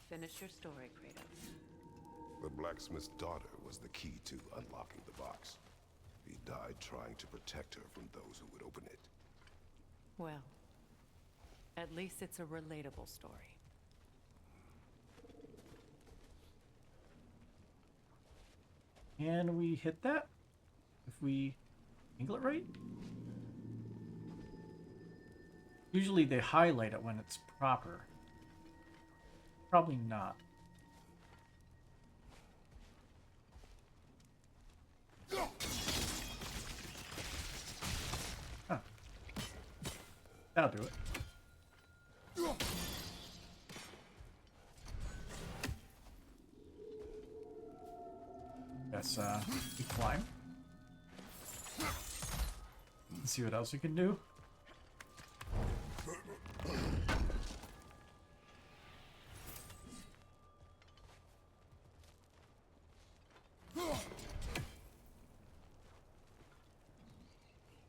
Finish your story, Kratos. The blacksmith's daughter was the key to unlocking the box. He died trying to protect her from those who would open it. Well, at least it's a relatable story. Can we hit that? If we angle it right? Usually they highlight it when it's proper. Probably not. Huh. That'll do it. Let's keep climb. Let's see what else we can do.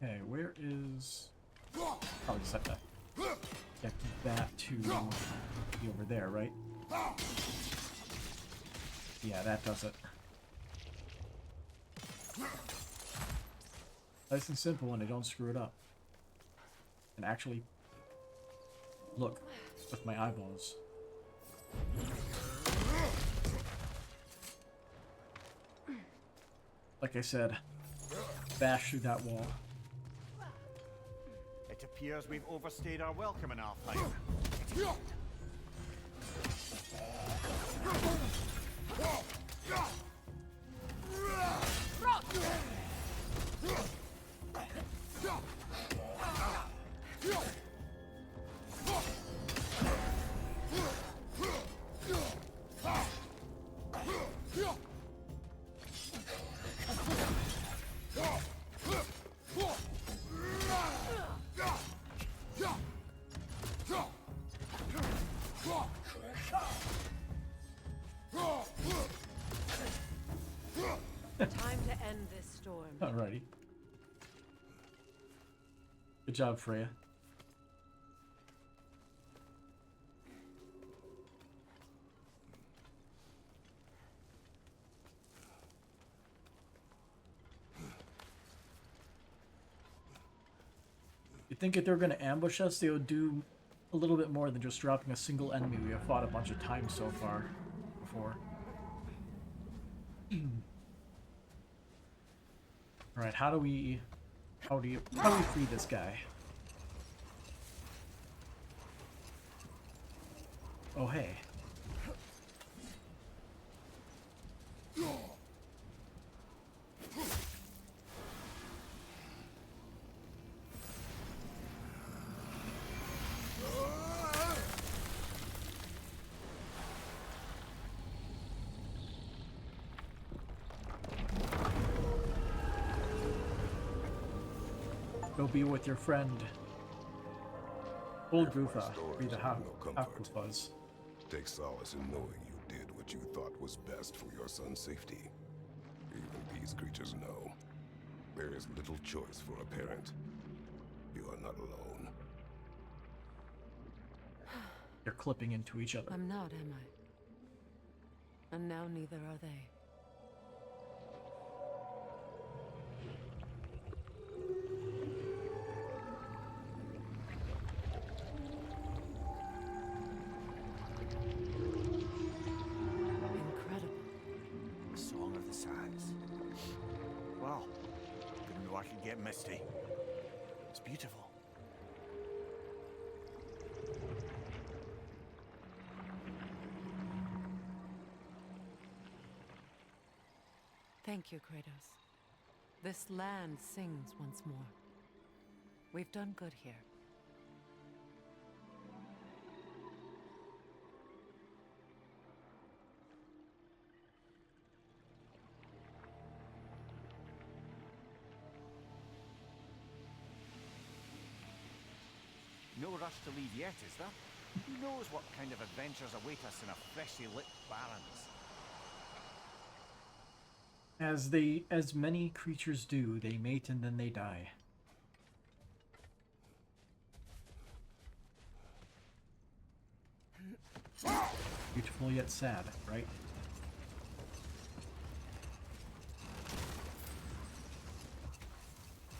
Okay, where is... Probably just have to get that to be over there, right? Yeah, that does it. Nice and simple, and I don't screw it up. And actually look with my eyeballs. Like I said, bash through that wall. It appears we've overstayed our welcome in Alfheim. Time to end this storm. Alrighty. Good job, Freya. You'd think if they were going to ambush us, they would do a little bit more than just dropping a single enemy we have fought a bunch of times so far before. Alright, how do we free this guy? Oh, hey. Go be with your friend. Old Gufa, be the Hakufas. Take solace in knowing you did what you thought was best for your son's safety. Even these creatures know. There is little choice for a parent. You are not alone. You're clipping into each other. I'm not, am I? And now neither are they. Incredible. The Song of the Sands. Wow. Didn't know I could get misty. It's beautiful. Thank you, Kratos. This land sings once more. We've done good here. No rush to leave yet, is there? Who knows what kind of adventures await us in a freshly lit Barrens? As many creatures do, they mate and then they die. Beautiful yet sad, right?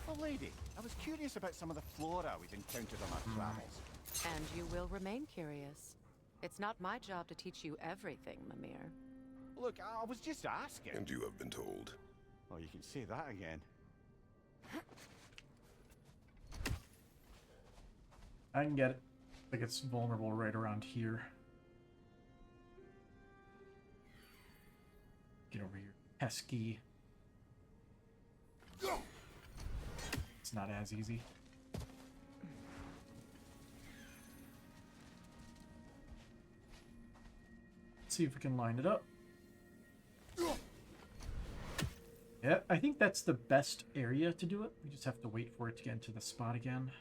Oh, lady, I was curious about some of the flora we've encountered on our travels. And you will remain curious. It's not my job to teach you everything, Mimir. Look, I was just asking. And you have been told. Well, you can say that again. I can get it. I think it's vulnerable right around here. Get over here. Pesky. It's not as easy. Let's see if we can line it up. Yeah, I think that's the best area to do it. We just have to wait for it to get into the spot again.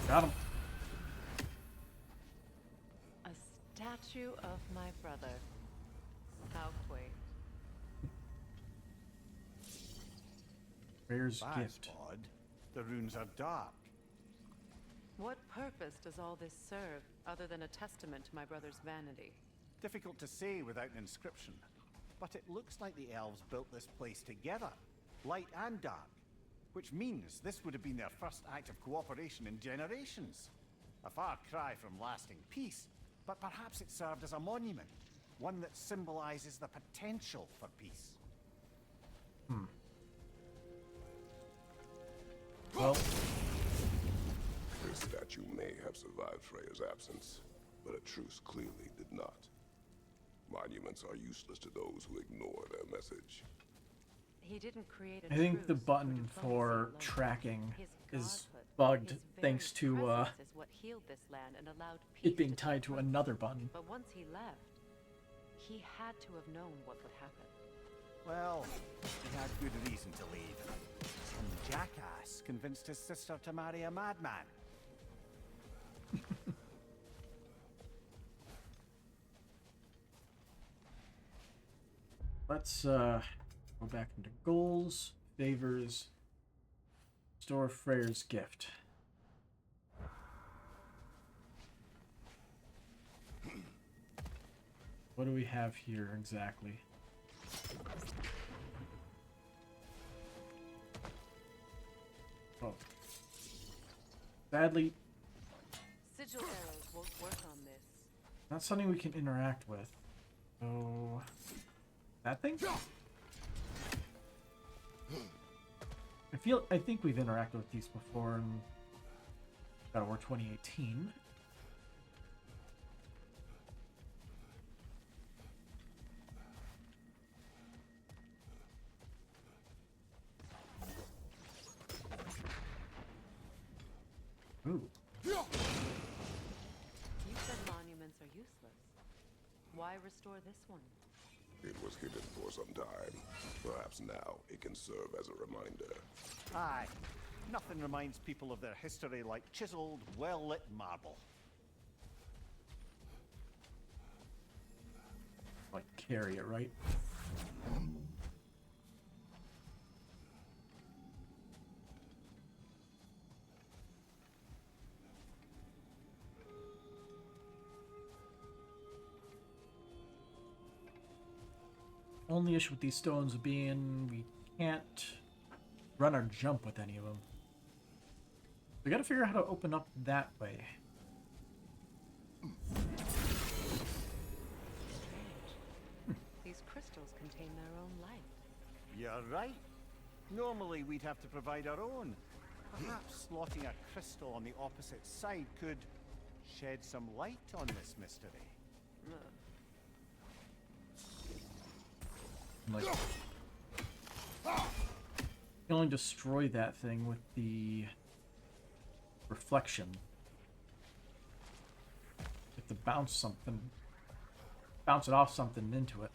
Got him. A statue of my brother. How quaint. Ray's That's gift. odd. The runes are dark. What purpose does all this serve, other than a testament to my brother's vanity? Difficult to say without an inscription. But it looks like the elves built this place together, light and dark. Which means this would have been their first act of cooperation in generations. A far cry from lasting peace, but perhaps it served as a monument. One that symbolizes the potential for peace. Well, This statue may have survived Freya's absence, but a truce clearly did not. Monuments are useless to those who ignore their message. He didn't create a I think the truce button diplomacy for alone. tracking His is godhood, bugged his thanks very to presence is what healed this land and allowed it peace being to tied to take place. another button. But once he left, he had to have known what would happen. Well, he had good reason to leave. Some jackass convinced his sister to marry a madman. Let's go back into goals, favors, store Freyr's gift. What do we have here exactly? Oh. Sadly, Sigil arrows won't work on this. not something we can interact with. So, that thing? I think we've interacted with these before in God of War 2018. Ooh. You said monuments are useless. Why restore this one? It was hidden for some time. Perhaps now it can serve as a reminder. Aye. Nothing reminds people of their history like chiseled, well-lit marble. Like, carry it, right? Only issue with these stones being we can't run or jump with any of them. We gotta figure out how to open up that way. These crystals contain their own light. You're right. Normally we'd have to provide our own. Perhaps slotting a crystal on the opposite side could shed some light on this mystery. Like, you can only destroy that thing with the reflection. You have to bounce it off something into it.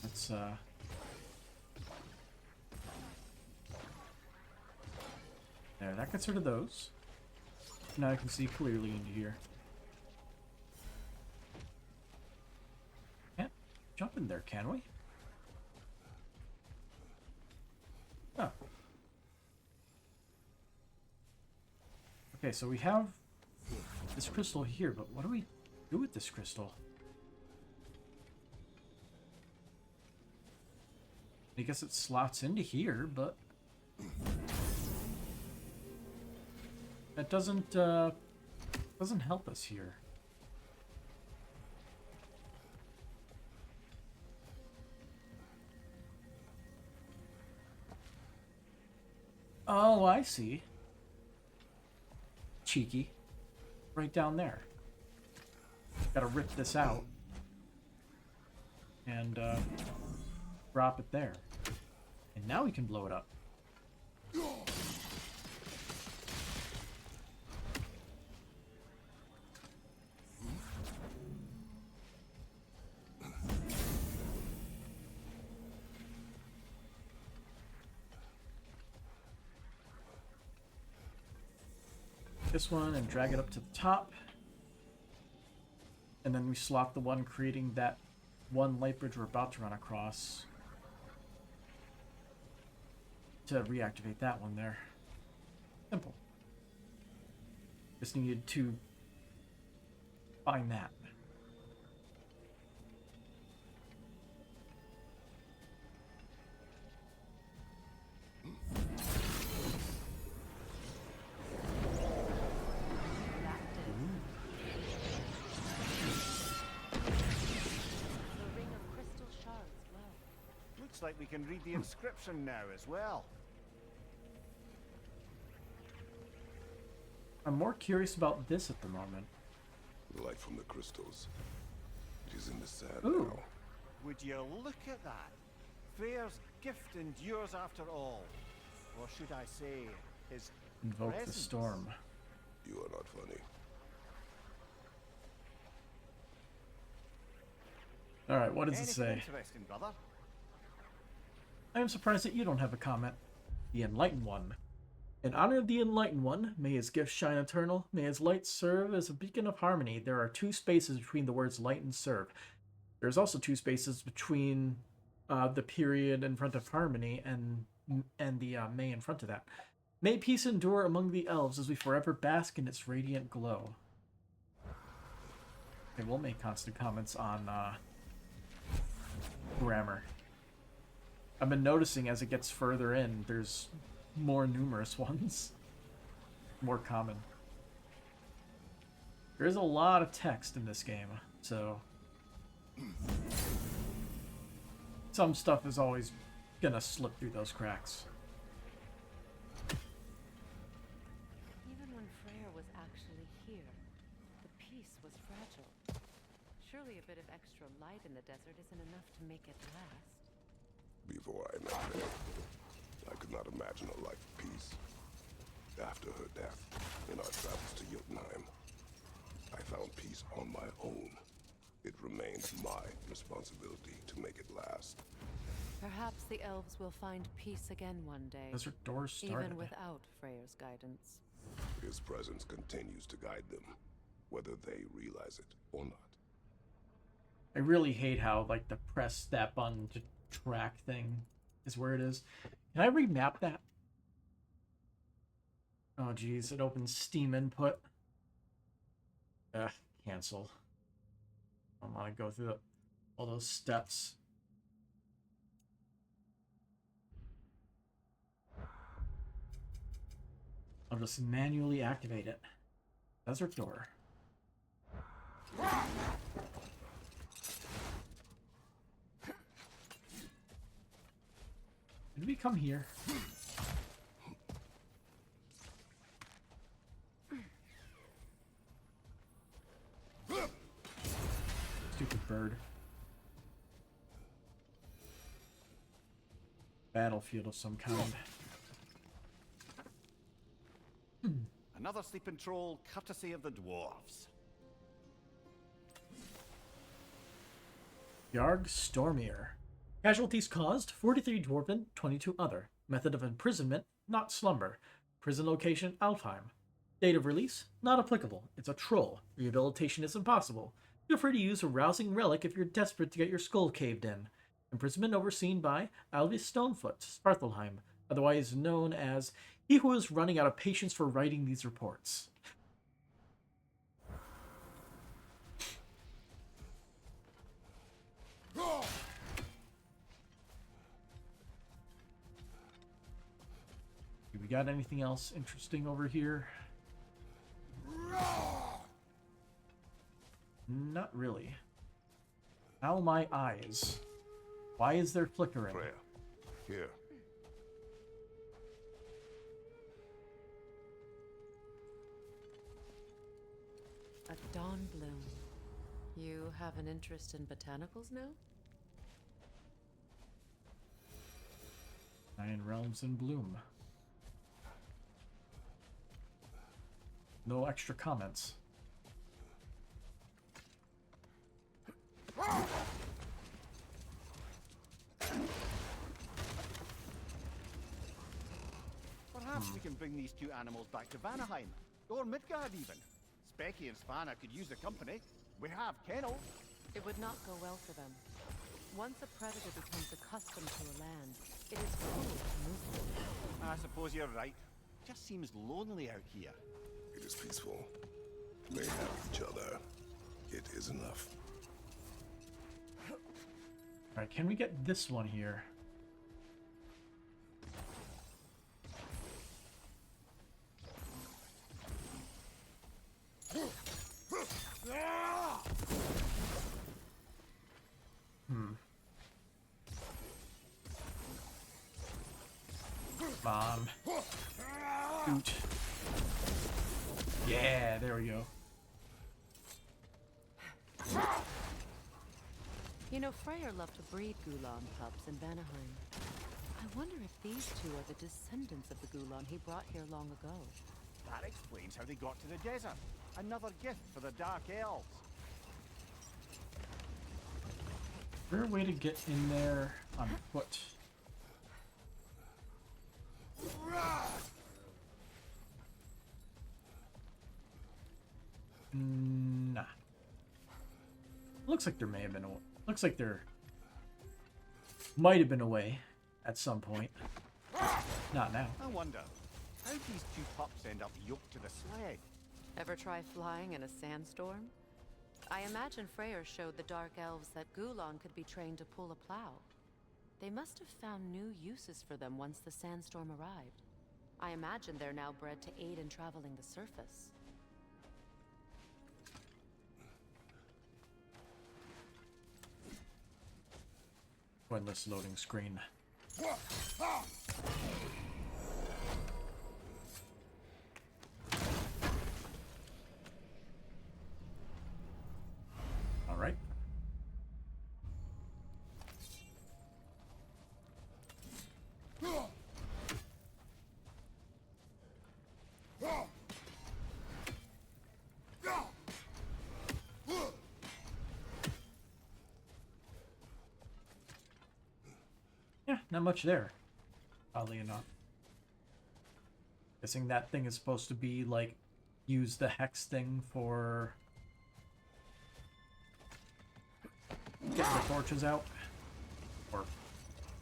Let's there, that gets rid of those. Now I can see clearly into here. Can't jump in there, can we? Oh. Okay, so we have this crystal here, but what do we do with this crystal? I guess it slots into here, but that doesn't help us here. Oh, I see. Cheeky. Right down there. Gotta rip this out. And, drop it there. And now we can blow it up. This one and drag it up to the top. And then we slot the one creating that one light bridge we're about to run across to reactivate that one there. Simple. Just needed to find that. Looks like we can read the inscription now as well. I'm more curious about this at the moment. The light from the crystals. It is in the sand Ooh. now. Would you look at that? Freyr's gift endures after all. Or should I say, his Invoke the presence. storm. You are not funny. Alright, what does it Anything say? interesting, brother? I am surprised that you don't have a comment. The Enlightened One. In honor of the Enlightened One, may his gift shine eternal, may his light serve as a beacon of harmony. There are two spaces between the words light and serve. There's also two spaces between the period in front of harmony and the may in front of that. May peace endure among the elves as we forever bask in its radiant glow. Okay, we'll make constant comments on grammar. I've been noticing as it gets further in, there's more numerous ones. More common. There is a lot of text in this game, so some stuff is always gonna slip through those cracks. Even when Freyr was actually here, the peace was fragile. Surely a bit of extra light in the desert isn't enough to make it last. Before I met her, I could not imagine a life of peace. After her death, in our travels to Jotunheim, I found peace on my own. It remains my responsibility to make it last. Perhaps the elves will find peace again one day, Desert doors started. even without Freyr's guidance. His presence continues to guide them, whether they realize it or not. I really hate how, like, the press that button to track thing is where it is. Can I remap that? Oh, geez. It opens Steam input. Cancel. I don't want to go through all those steps. I'll just manually activate it. Desert door. Did we come here? Stupid bird. Battlefield of some kind. Another sleeping troll, courtesy of the dwarves. Yarg Stormir. Casualties caused, 43 dwarven, 22 other. Method of imprisonment, not slumber. Prison location, Alfheim. Date of release, not applicable. It's a troll. Rehabilitation is impossible. Feel free to use a rousing relic if you're desperate to get your skull caved in. Imprisonment overseen by Alvis Stonefoot, Svartalheim, otherwise known as he who is running out of patience for writing these reports. We got anything else interesting over here? Not really. Ow, my eyes. Why is there flickering? Freya, here. A dawn bloom. You have an interest in botanicals now? 9 realms in bloom. No extra comments. Perhaps we can bring these two animals back to Vanaheim, or Midgard even. Specky and Spanna could use the company. We have kennels. It would not go well for them. Once a predator becomes accustomed to a land, it is cruel to move them. I suppose you're right. Just seems lonely out here. It is peaceful. They have each other. It is enough. Alright, can we get this one here? Come on. Shoot. Yeah, there we go. You know, Freyr loved to breed Gulan pups in Vanaheim. I wonder if these two are the descendants of the Gulan he brought here long ago. That explains how they got to the desert. Another gift for the Dark Elves. Is there a way to get in there on foot? Nah. Looks like there may have been a... Looks like there might have been a way at some point. Not now. I wonder, how did these two pups end up yoked to the sled? Ever try flying in a sandstorm? I imagine Freyr showed the Dark Elves that Gulan could be trained to pull a plow. They must have found new uses for them once the sandstorm arrived. I imagine they're now bred to aid in traveling the surface. Pointless loading screen. All right. Yeah, not much there, oddly enough. Guessing that thing is supposed to be, like, use the hex thing for getting the torches out. Or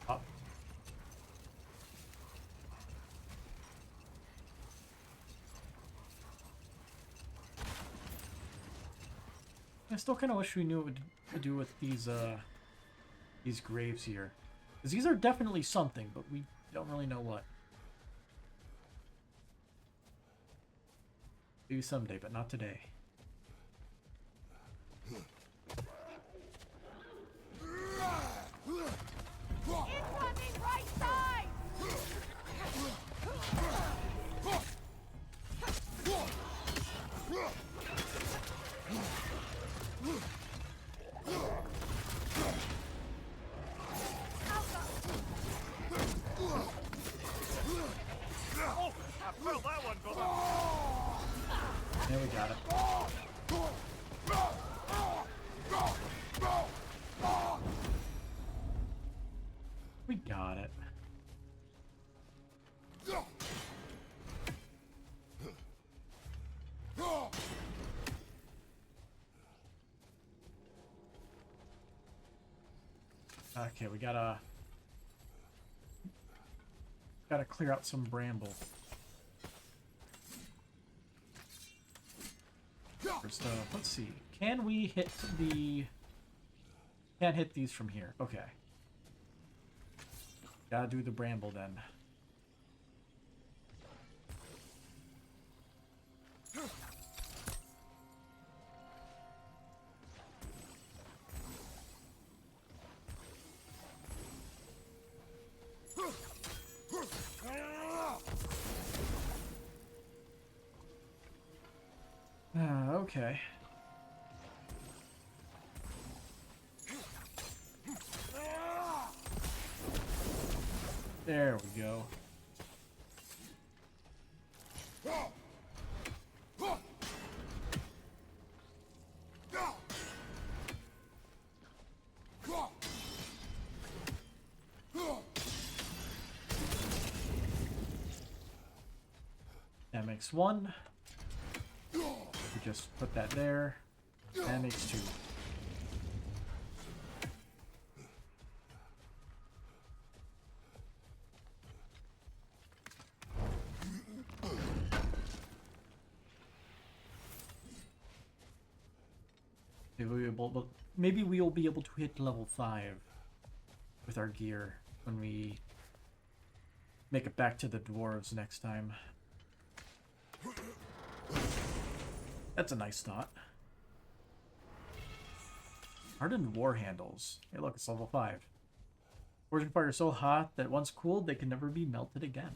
up. I still kind of wish we knew what to do with these graves here. Because these are definitely something, but we don't really know what. Maybe someday, but not today. Incoming right side! There we got it. We got it. Okay, we gotta clear out some bramble. First, let's see. Can we hit the... Can't hit these from here. Okay. Gotta do the bramble then. Okay. There we go. That makes one. We just put that there. That makes two. Maybe we'll be able to hit level 5 with our gear when we make it back to the dwarves next time. That's a nice thought. Hardened war handles. Hey look, it's level 5. Forging fire is so hot that once cooled, they can never be melted again.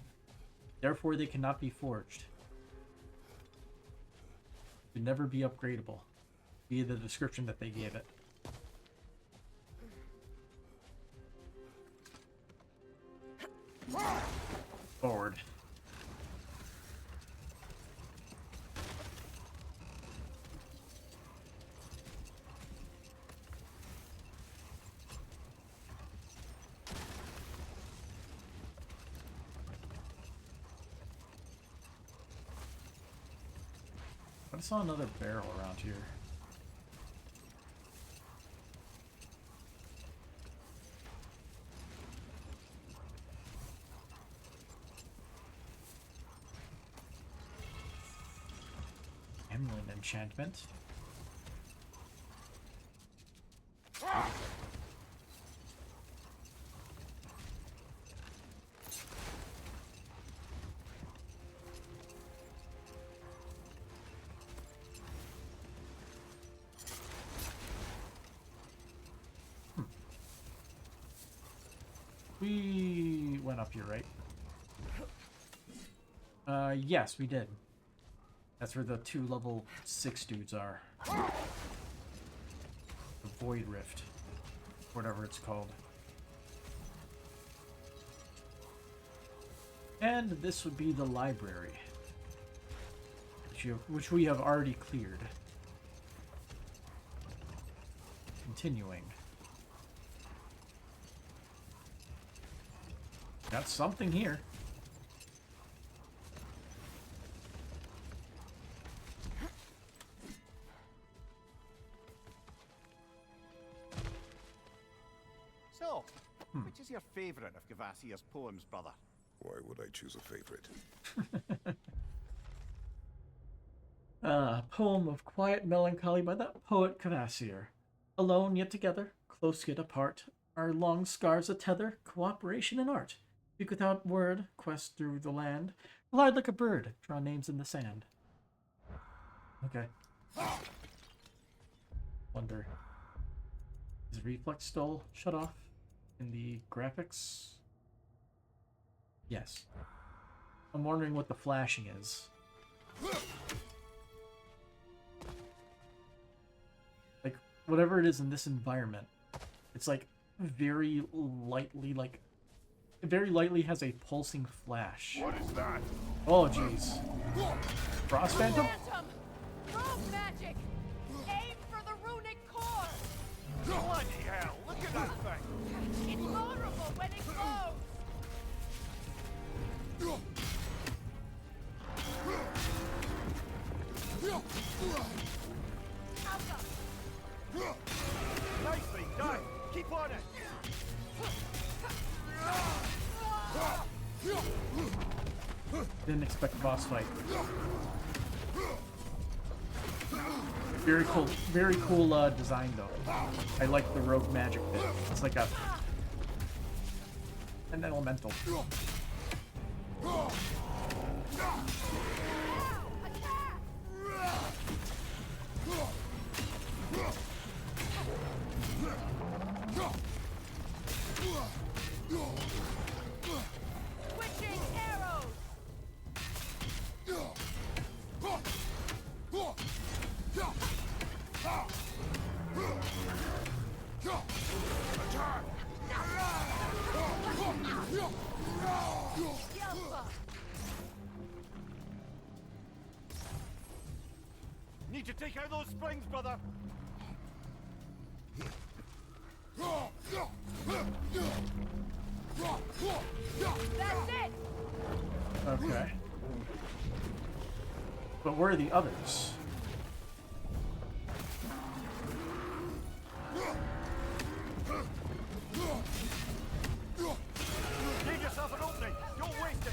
Therefore, they cannot be forged. Could never be upgradable. Be the description that they gave it. Forward. I saw another barrel around here. Emerald enchantment. We went up here, right? Yes, we did. That's where the 2 level 6 dudes are. The Void Rift. Whatever it's called. And this would be the library. Which we have already cleared. Continuing. Got something here. So, which is your favourite of Gavasir's poems, brother? Why would I choose a favorite? Poem of quiet melancholy by that poet Kvasir. Alone yet together, close yet apart, our long scars a tether, cooperation in art. Speak without word, quest through the land, glide like a bird, draw names in the sand. Okay. Wonder. Is reflex still shut off in the graphics? Yes. I'm wondering what the flashing is. Like, whatever it is in this environment, it's like very lightly, like, it very lightly has a pulsing flash. What is that? Oh, jeez. Frost Phantom? Phantom! Rogue magic! Aim for the runic core! Bloody hell, look at that thing! It's vulnerable when it glows! Nicely done! Keep on it! Didn't expect a boss fight. Very cool design though. I like the rogue magic bit. It's like an elemental. Switching arrows! Need to take out those springs, brother. That's it! Okay. But where are the others? Give yourself an opening. Don't waste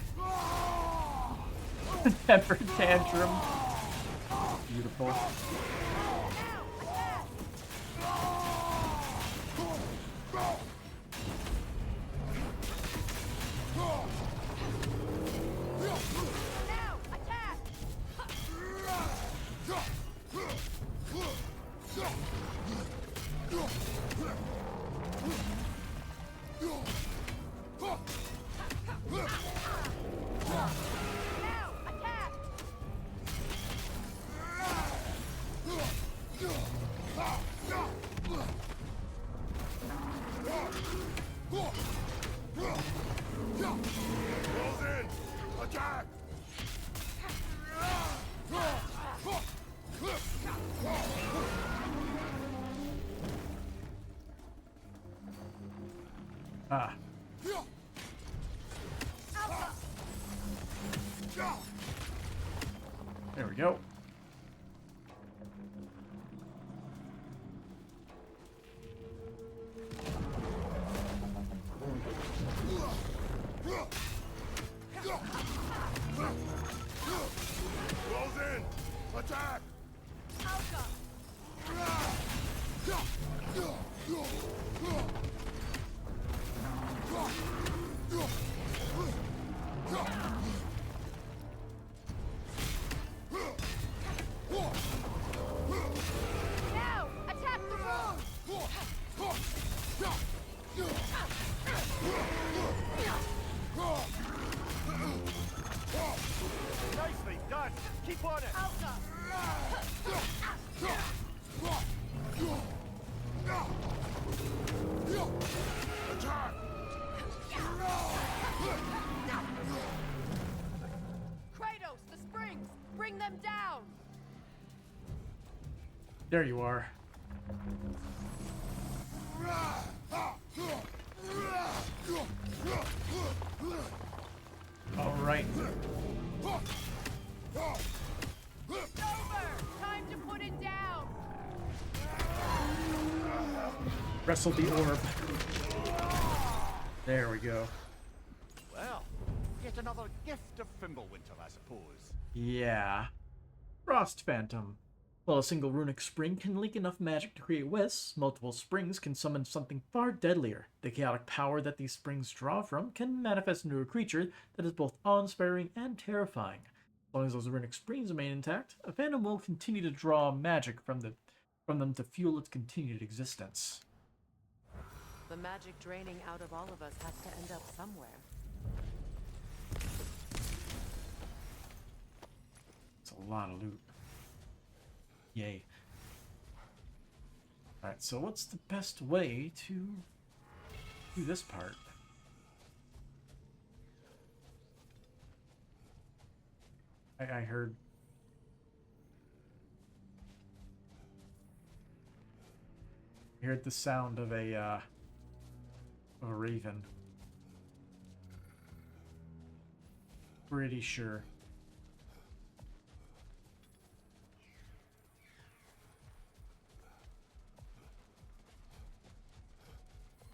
it. Temper tantrum. Beautiful. Now, attack! Now, attack! Close in! Attack! Ah. There we go. Close in! Attack! Now, attack the room! Nicely done. Keep on it. Attack! Kratos, the springs! Bring them down! There you are. All right. It's over! Time to put it down! Wrestle the orb. There we go. Well, yet another gift of Fimbulwinter, I suppose. Yeah. Frost Phantom. While a single runic spring can link enough magic to create wisps, multiple springs can summon something far deadlier. The chaotic power that these springs draw from can manifest into a creature that is both awe-inspiring and terrifying. As long as those runic springs remain intact, a phantom will continue to draw magic from them to fuel its continued existence. The magic draining out of all of us has to end up somewhere. It's a lot of loot. Yay. Alright, so what's the best way to do this part? I heard... I heard the sound of a raven. Pretty sure.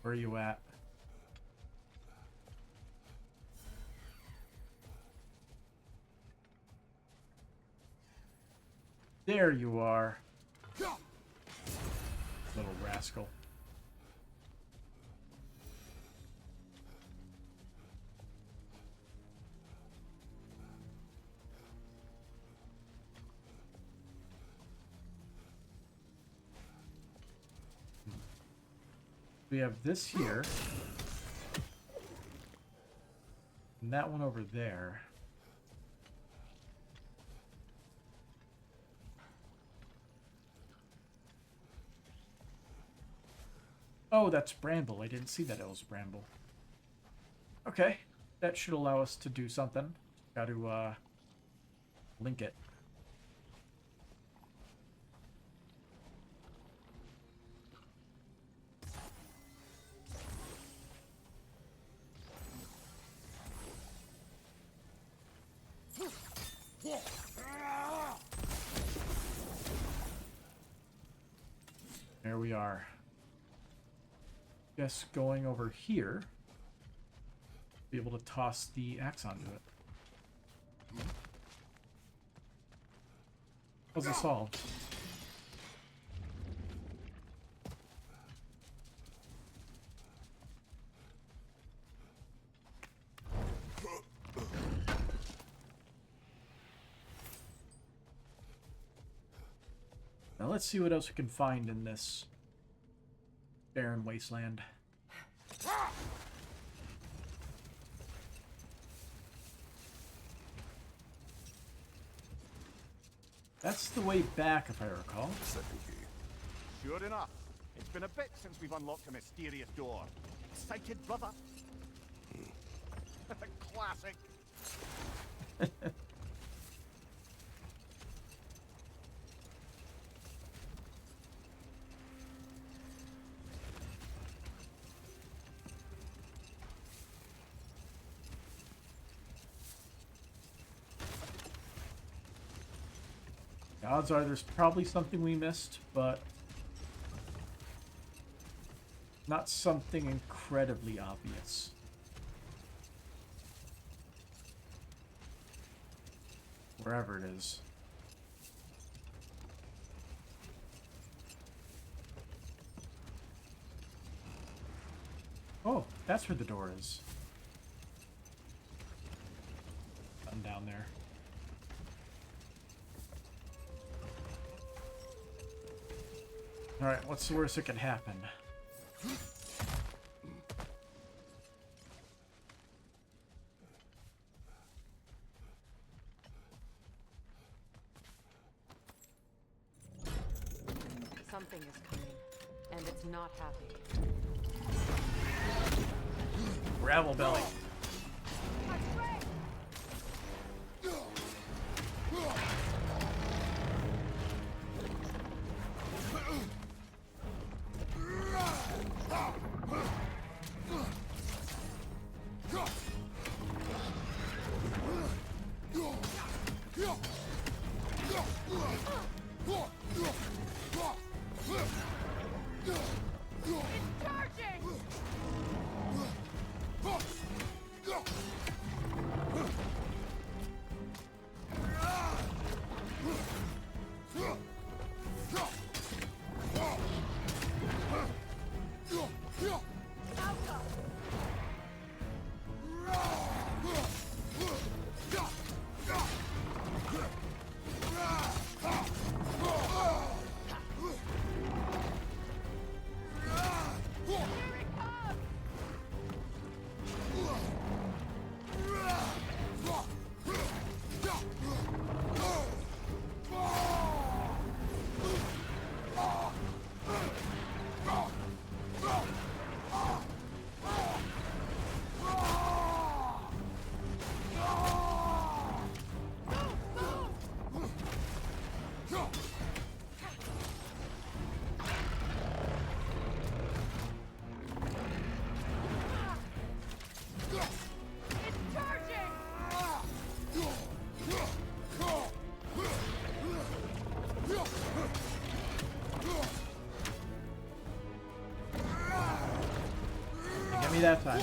Where are you at? There you are. Little rascal. We have this here. And that one over there. Oh, that's Bramble. I didn't see that it was Bramble. Okay. that should allow us to do something. Got to link it. There we are. Guess going over here, be able to toss the axe onto it. Puzzle solved. Now let's see what else we can find in this barren wasteland. That's the way back, if I recall. Second key. Sure enough. It's been a bit since we've unlocked a mysterious door. Excited, brother? Classic. Odds are there's probably something we missed, but not something incredibly obvious. Wherever it is. Oh, that's where the door is. I'm down there. Alright, what's the worst that can happen? Something is coming, and it's not happy. Gravel belly. Me that time.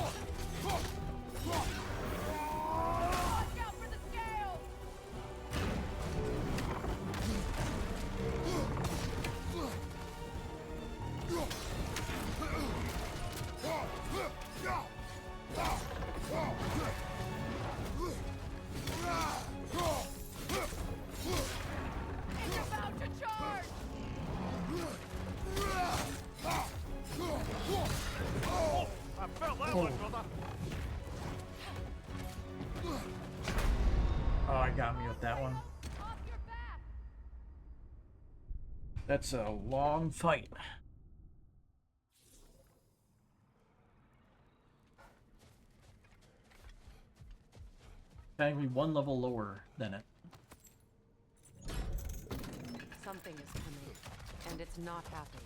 Oh, I got me with that one. That's a long fight. technically one level lower than it. Something is coming, and it's not happy.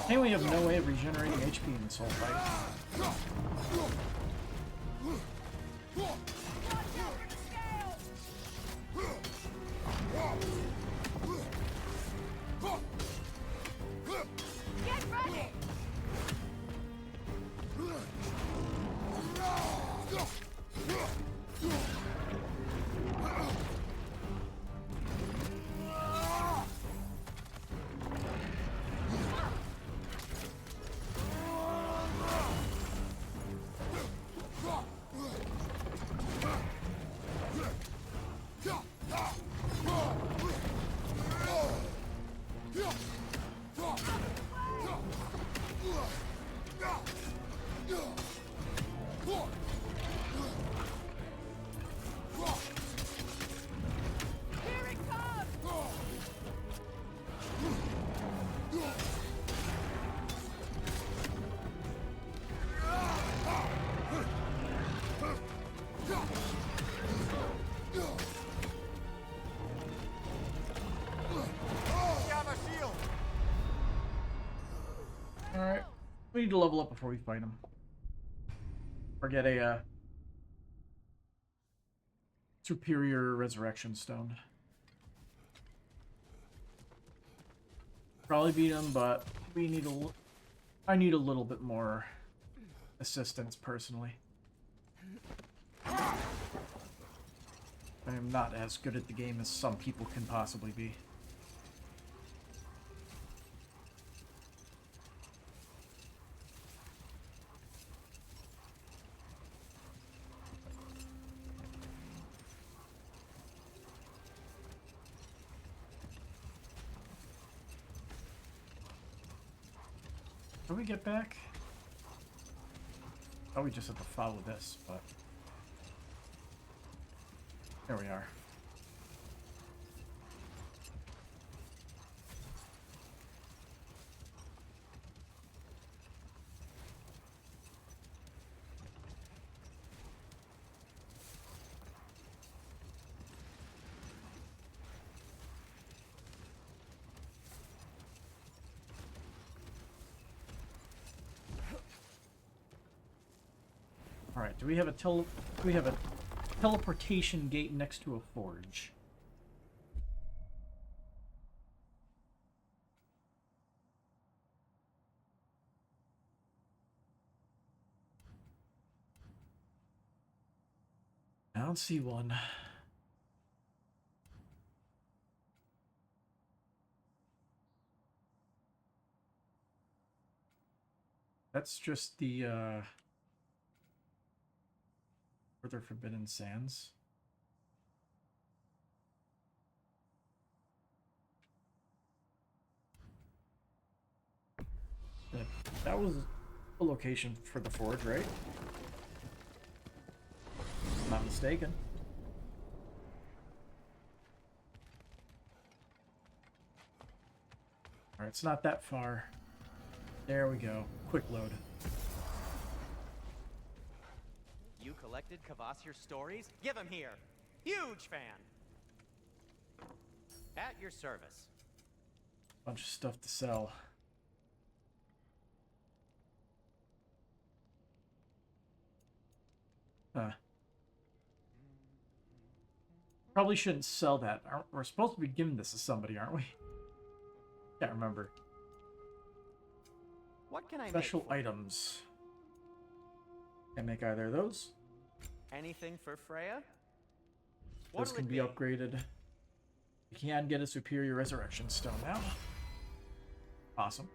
And we have no way of regenerating HP in this whole fight. Get ready! Here it comes! Alright. We need to level up before we fight him. Or get a superior resurrection stone. Probably beat him, but we need I need a little bit more assistance personally. I am not as good at the game as some people can possibly be. How do we get back? Oh, we just have to follow this, but... There we are. All right, do we have a teleportation gate next to a forge? I don't see one. That's just the Further Forbidden Sands. That was a location for the forge, right? If I'm not mistaken. Alright, it's not that far. There we go. Quick load. You collected Kvasir's stories? Give them here. Huge fan. At your service. Bunch of stuff to sell. Huh. Probably shouldn't sell that. We're supposed to be giving this to somebody, aren't we? Can't remember. What can I Special make for you? items. Can't make either of those. Anything for Freya? Those can be upgraded. You can get a superior resurrection stone now. Awesome.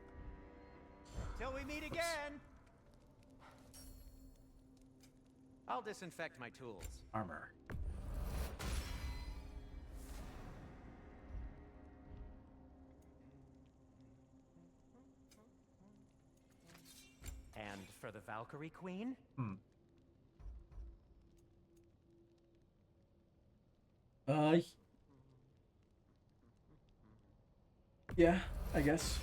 Till we meet again! I'll disinfect my tools. Armor. And for the Valkyrie Queen? Yeah, I guess.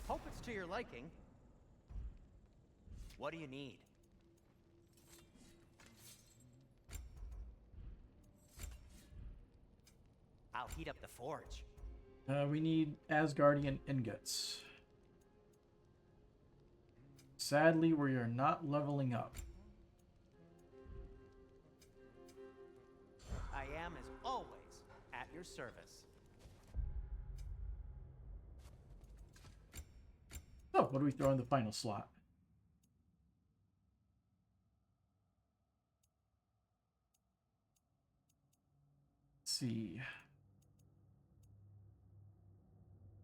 Hope it's to your liking. What do you need? I'll heat up the forge. We need Asgardian ingots. Sadly, we are not leveling up. I am, as always, at your service. So, what do we throw in the final slot? Let's see.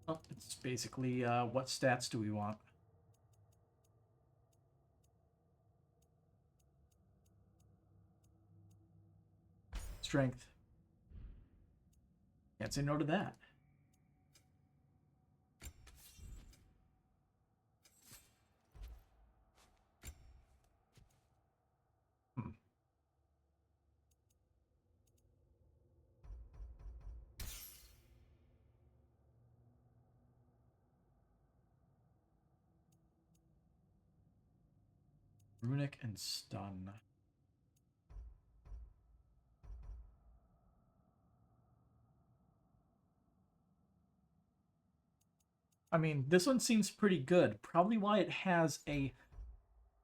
Oh, it's basically what stats do we want? Strength. Can't say no to that. Runic and stun. I mean, this one seems pretty good. Probably why it has a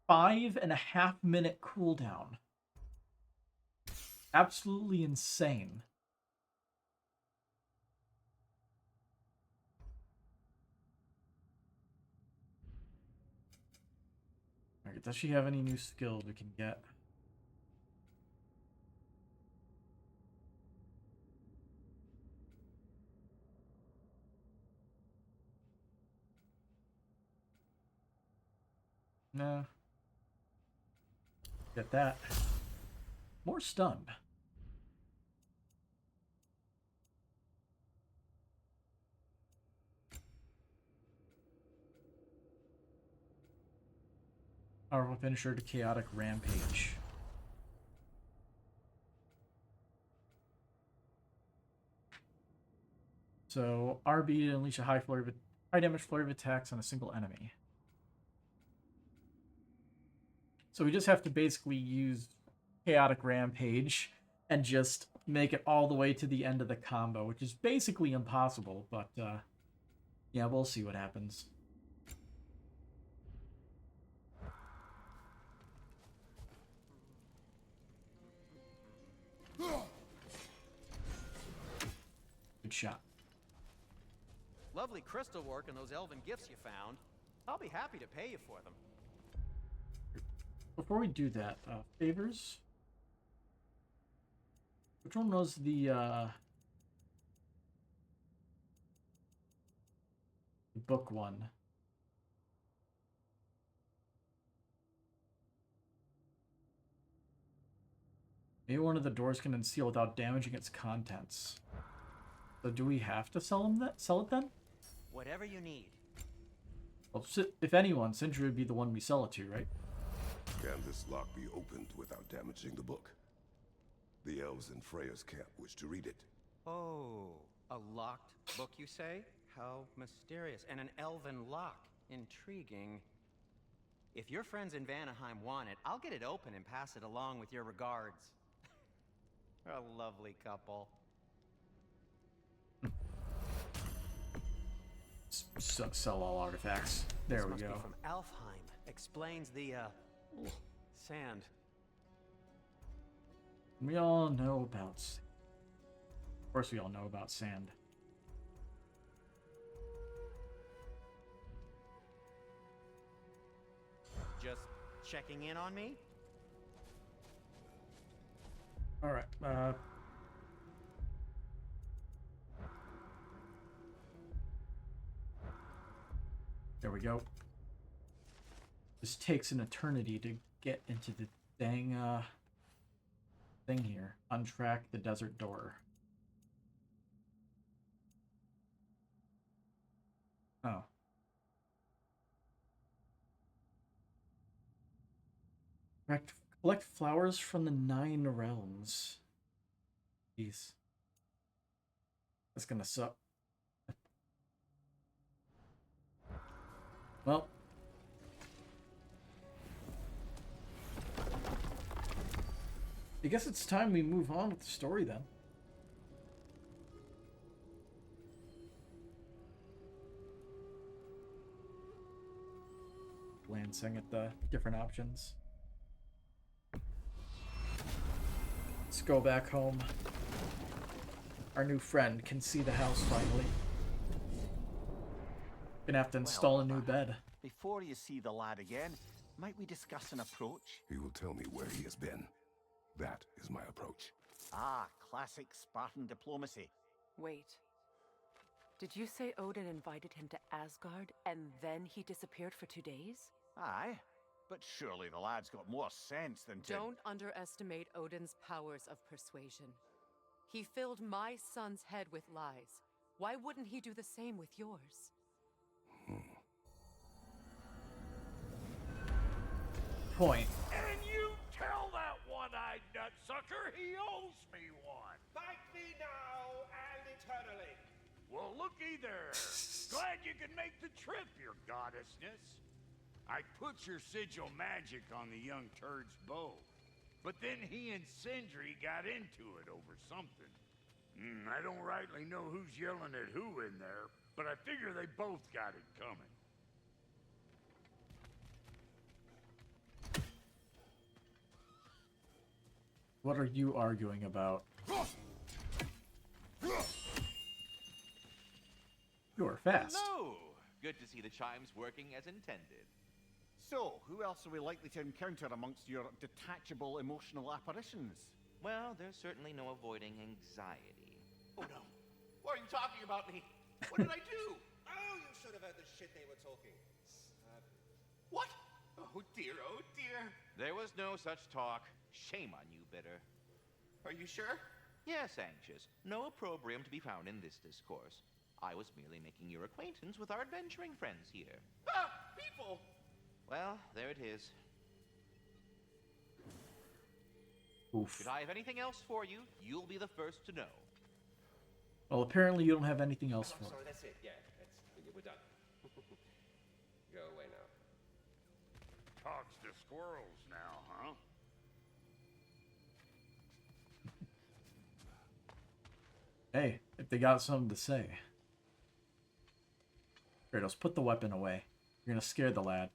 5.5-minute cooldown. Absolutely insane. Alright, does she have any new skills we can get? No. Get that. More stun. Powerful finisher to chaotic rampage. So RB to unleash a high damage flurry of attacks on a single enemy. So we just have to basically use chaotic rampage and just make it all the way to the end of the combo, which is basically impossible, but yeah, we'll see what happens. Good shot. Lovely crystal work and those elven gifts you found. I'll be happy to pay you for them. Before we do that, favors? Which one was the book one? Maybe one of the doors can unseal without damaging its contents. So do we have to sell it then? Whatever you need. Well, if anyone, Sindri would be the one we sell it to, right? Can this lock be opened without damaging the book? The elves in Freya's camp wish to read it. Oh, a locked book, you say? How mysterious. And an elven lock. Intriguing. If your friends in Vanaheim want it, I'll get it open and pass it along with your regards. A lovely couple. Sell all artifacts. There This we must go. Be from Alfheim. Explains the sand. We all know about. Of course, we all know about sand. Just checking in on me? All right. There we go. This takes an eternity to get into the dang thing here. Untrack the desert door. Oh. Collect flowers from the 9 realms. Jeez. That's gonna suck. Well. I guess it's time we move on with the story then. Glancing at the different options. Let's go back home. Our new friend can see the house finally. Gonna have to install a new bed. Before you see the lad again, might we discuss an approach? He will tell me where he has been. That is my approach. Ah, classic Spartan diplomacy. Wait. Did you say Odin invited him to Asgard and then he disappeared for 2 days? Aye, but surely the lad's got more sense than to... Don't underestimate Odin's powers of persuasion. He filled my son's head with lies. Why wouldn't he do the same with yours? Point. And you tell that one-eyed nutsucker he owes me one. Fight me now and eternally. Well, looky there. Glad you could make the trip, your goddessness. I put your sigil magic on the young turd's bow, but then he and Sindri got into it over something. I don't rightly know who's yelling at who in there, but I figure they both got it coming. What are you arguing about? You are fast. Hello! Good to see the chimes working as intended. So, who else are we likely to encounter amongst your detachable emotional apparitions? Well, there's certainly no avoiding anxiety. Oh no. What are you talking about me? What did I do? Oh, you should have heard the shit they were talking. What? Oh dear, oh dear. There was no such talk. Shame on you, Bitter. Are you sure? Yes, Anxious. No opprobrium to be found in this discourse. I was merely making your acquaintance with our adventuring friends here. Ah, people! Well, there it is. Oof. Should I have anything else for you, you'll be the first to know. Well, apparently you don't have anything else I'm for sorry, it. that's it. Yeah, we're done. Go away now. Talks to squirrels now, huh? Hey, if they got something to say. Kratos, put the weapon away. You're gonna scare the lad.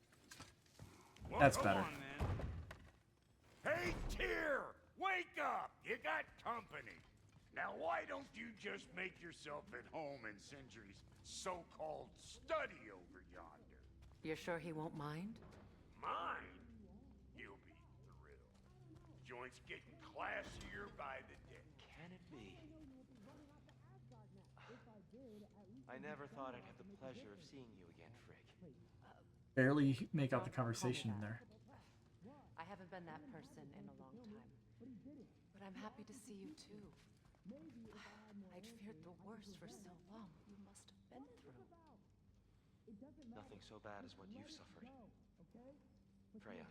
Well, That's go better. on, then. Hey, Tyr! Wake up! You got company. Now, why don't you just make yourself at home in Sindri's so-called study over yonder? You're sure he won't mind? Mine? He'll be thrilled. Joint's getting classier by the day. Can it be? I never thought I'd have the pleasure of seeing you again, Frigg. Barely make out the conversation in there. I haven't been that person in a long time. But I'm happy to see you too. I'd feared the worst for so long. You must have been through. Nothing so bad as what you've suffered. Freya,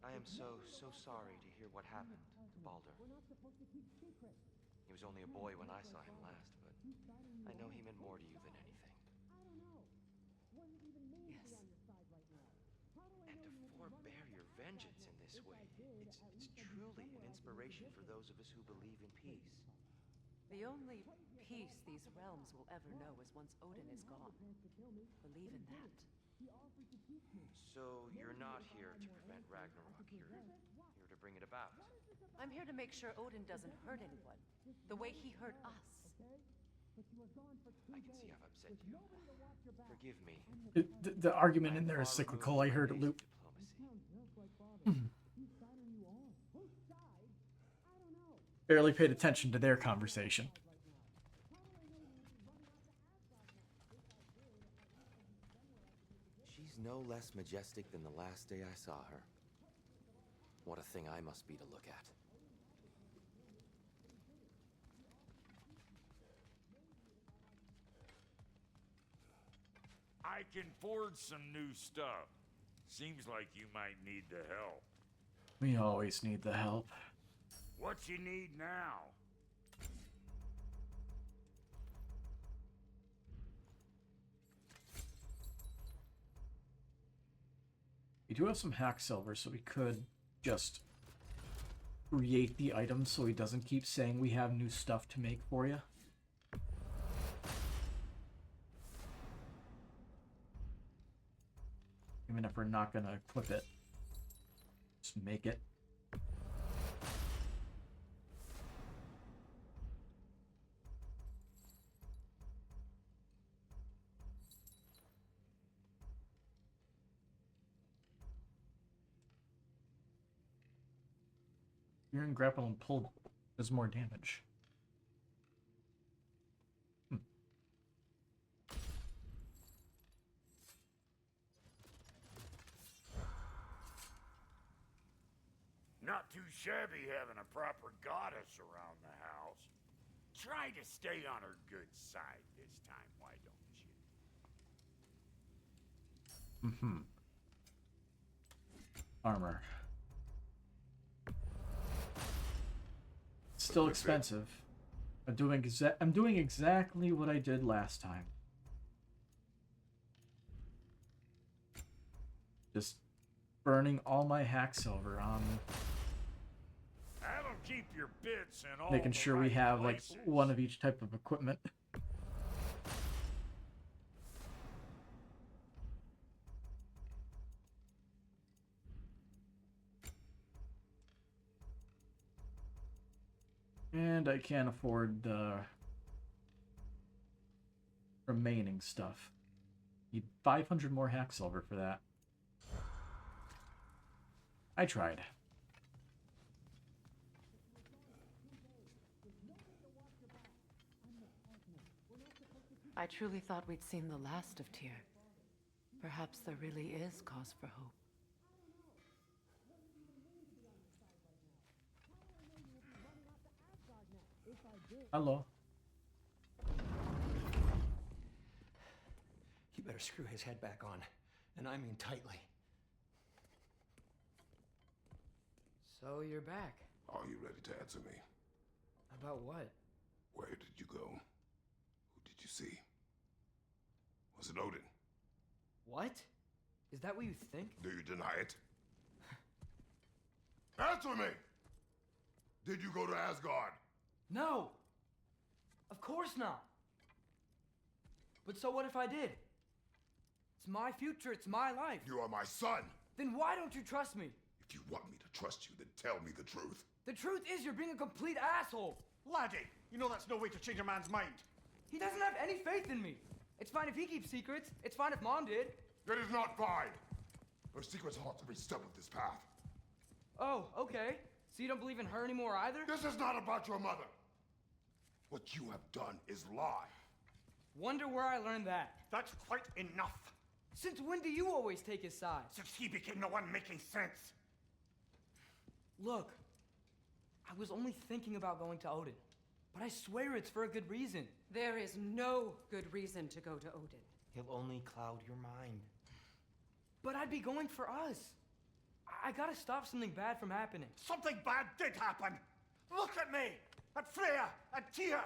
I am so sorry to hear what happened to Baldur. He was only a boy when I saw him last, but I know he meant more to you than anything. Yes. And to forbear your vengeance in this way, it's truly an inspiration for those of us who believe in peace. The only peace these realms will ever know is once Odin is gone. Believe in that. So you're not here to prevent Ragnarok, you're here to bring it about. I'm here to make sure Odin doesn't hurt anyone, the way he hurt us. I can see I've upset you. Forgive me. The argument in there is cyclical. I heard it loop. Barely paid attention to their conversation. She's no less majestic than the last day I saw her. What a thing I must be to look at. I can forge some new stuff. Seems like you might need the help. We always need the help. What you need now? We do have some hack silver, so we could just create the item so he doesn't keep saying we have new stuff to make for you. Even if we're not gonna equip it, just make it. You're in grapple and pull does more damage. Not too shabby having a proper goddess around the house. Try to stay on her good side this time, why don't you? Armor. Still expensive. I'm doing exactly what I did last time. Just burning all my hack silver on That'll keep your bits in all making the sure we right have places. like one of each type of equipment. And I can't afford the remaining stuff. Need 500 more hack silver for that. I tried. I truly thought we'd seen the last of Tyr. Perhaps there really is cause for hope. Hello. You better screw his head back on, and I mean tightly. So you're back. Are you ready to answer me? About what? Where did you go? Who did you see? Was it Odin? What? Is that what you think? Do you deny it? Answer me! Did you go to Asgard? No! Of course not! But so what if I did? It's my future, it's my life. You are my son! Then why don't you trust me? If you want me to trust you, then tell me the truth. The truth is you're being a complete asshole! Laddie, you know that's no way to change a man's mind. He doesn't have any faith in me. It's fine if he keeps secrets. It's fine if Mom did. It is not fine! Her secrets haunt every step of this path. Oh, okay. So you don't believe in her anymore either? This is not about your mother! What you have done is lie. Wonder where I learned that. That's quite enough. Since when do you always take his side? Since he became the one making sense. Look, I was only thinking about going to Odin. But I swear it's for a good reason. There is no good reason to go to Odin. He'll only cloud your mind. But I'd be going for us. I gotta stop something bad from happening. Something bad did happen. Look at me, at Freya, at Tyr.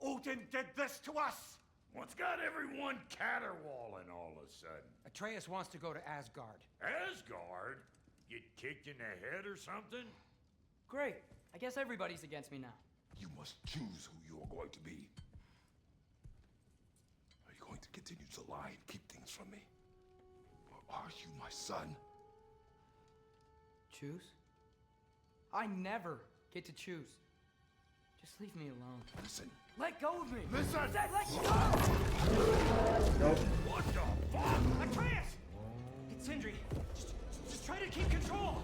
Odin did this to us. What's got everyone caterwauling all of a sudden? Atreus wants to go to Asgard. Asgard? Get kicked in the head or something? Great. I guess everybody's against me now. You must choose who you are going to be. Are you going to continue to lie and keep things from me? Or are you my son? Choose? I never get to choose. Just leave me alone. Listen. Let go of me! Listen! I said let go! What the fuck? Atreus! It's Sindri. Just try to keep control!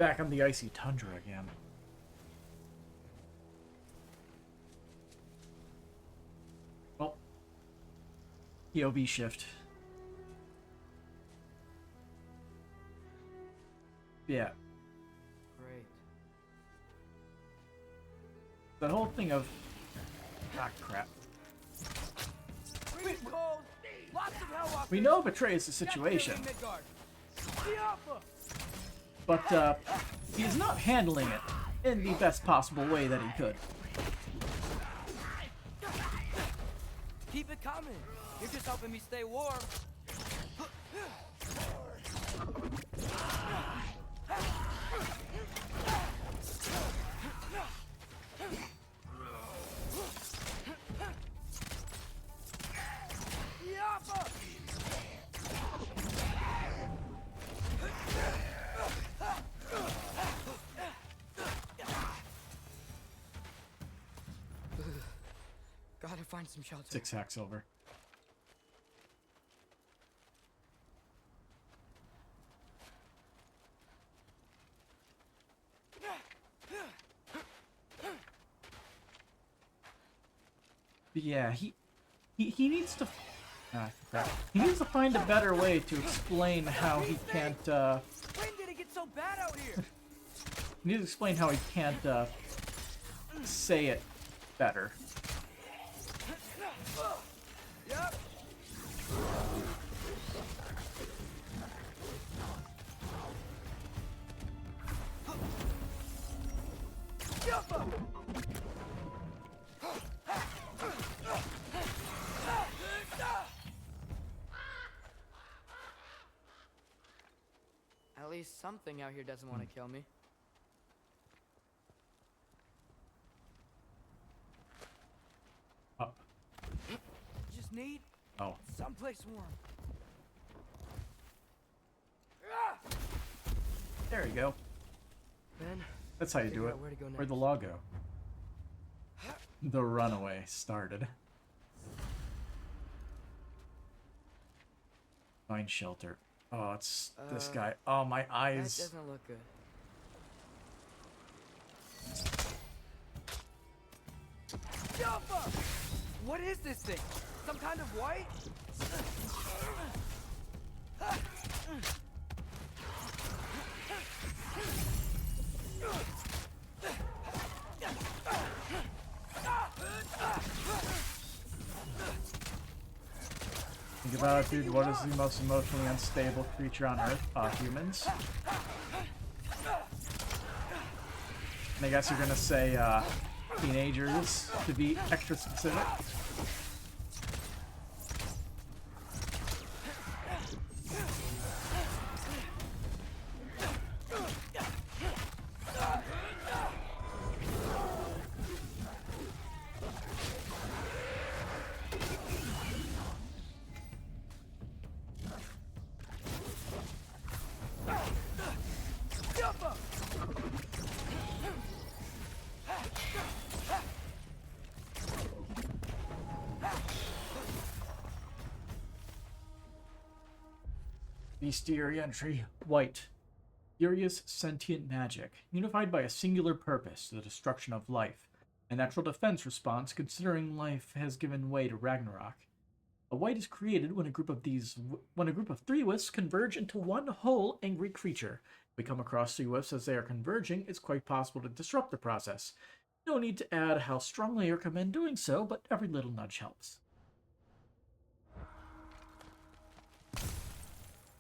Back on the icy tundra again. Well, POV shift. Yeah. Great. The whole thing of... Ah, crap. Freezing cold. Lots of hell We know betrays the situation, but he's not handling it in the best possible way that he could. Keep it coming. You're just helping me stay warm. Gotta find some shelter. 6 hacks over. But yeah, he needs to. Ah, crap. He needs to find a better way to explain how he can't. When did it get so bad out here? He needs to explain how he can't say it better. Yep. At least something out here doesn't want to kill me. Up. Just need someplace warm. There you go. Then That's how you do it. Where'd the law go? The runaway started. Find shelter. Oh, it's this guy. Oh, my eyes. That doesn't look good. What is this thing? Some kind of white? Think about it, dude. What is the most emotionally unstable creature on Earth? Humans. And I guess you're gonna say, teenagers, to be extra specific. Bestiary entry. White. Furious sentient magic, unified by a singular purpose, the destruction of life. A natural defense response considering life has given way to Ragnarok. A white is created when a group of 3 wisps converge into one whole angry creature. If we come across 3 wisps as they are converging, it's quite possible to disrupt the process. No need to add how strongly I recommend doing so, but every little nudge helps.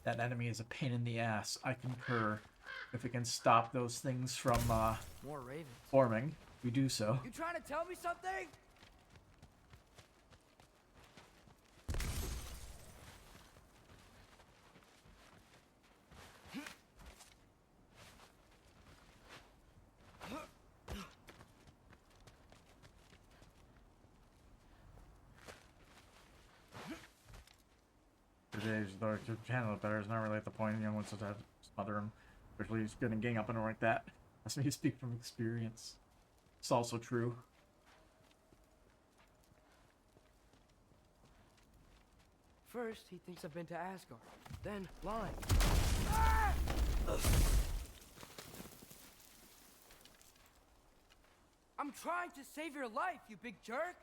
That enemy is a pain in the ass. I concur. If we can stop those things from more ravens forming, we do so. You trying to tell me something? Today's the channel better is not really at the point young ones to smother him, especially he's getting gang up and like that. That's me speak from experience. It's also true. First, he thinks I've been to Asgard. Then, lying. I'm trying to save your life, you big jerk!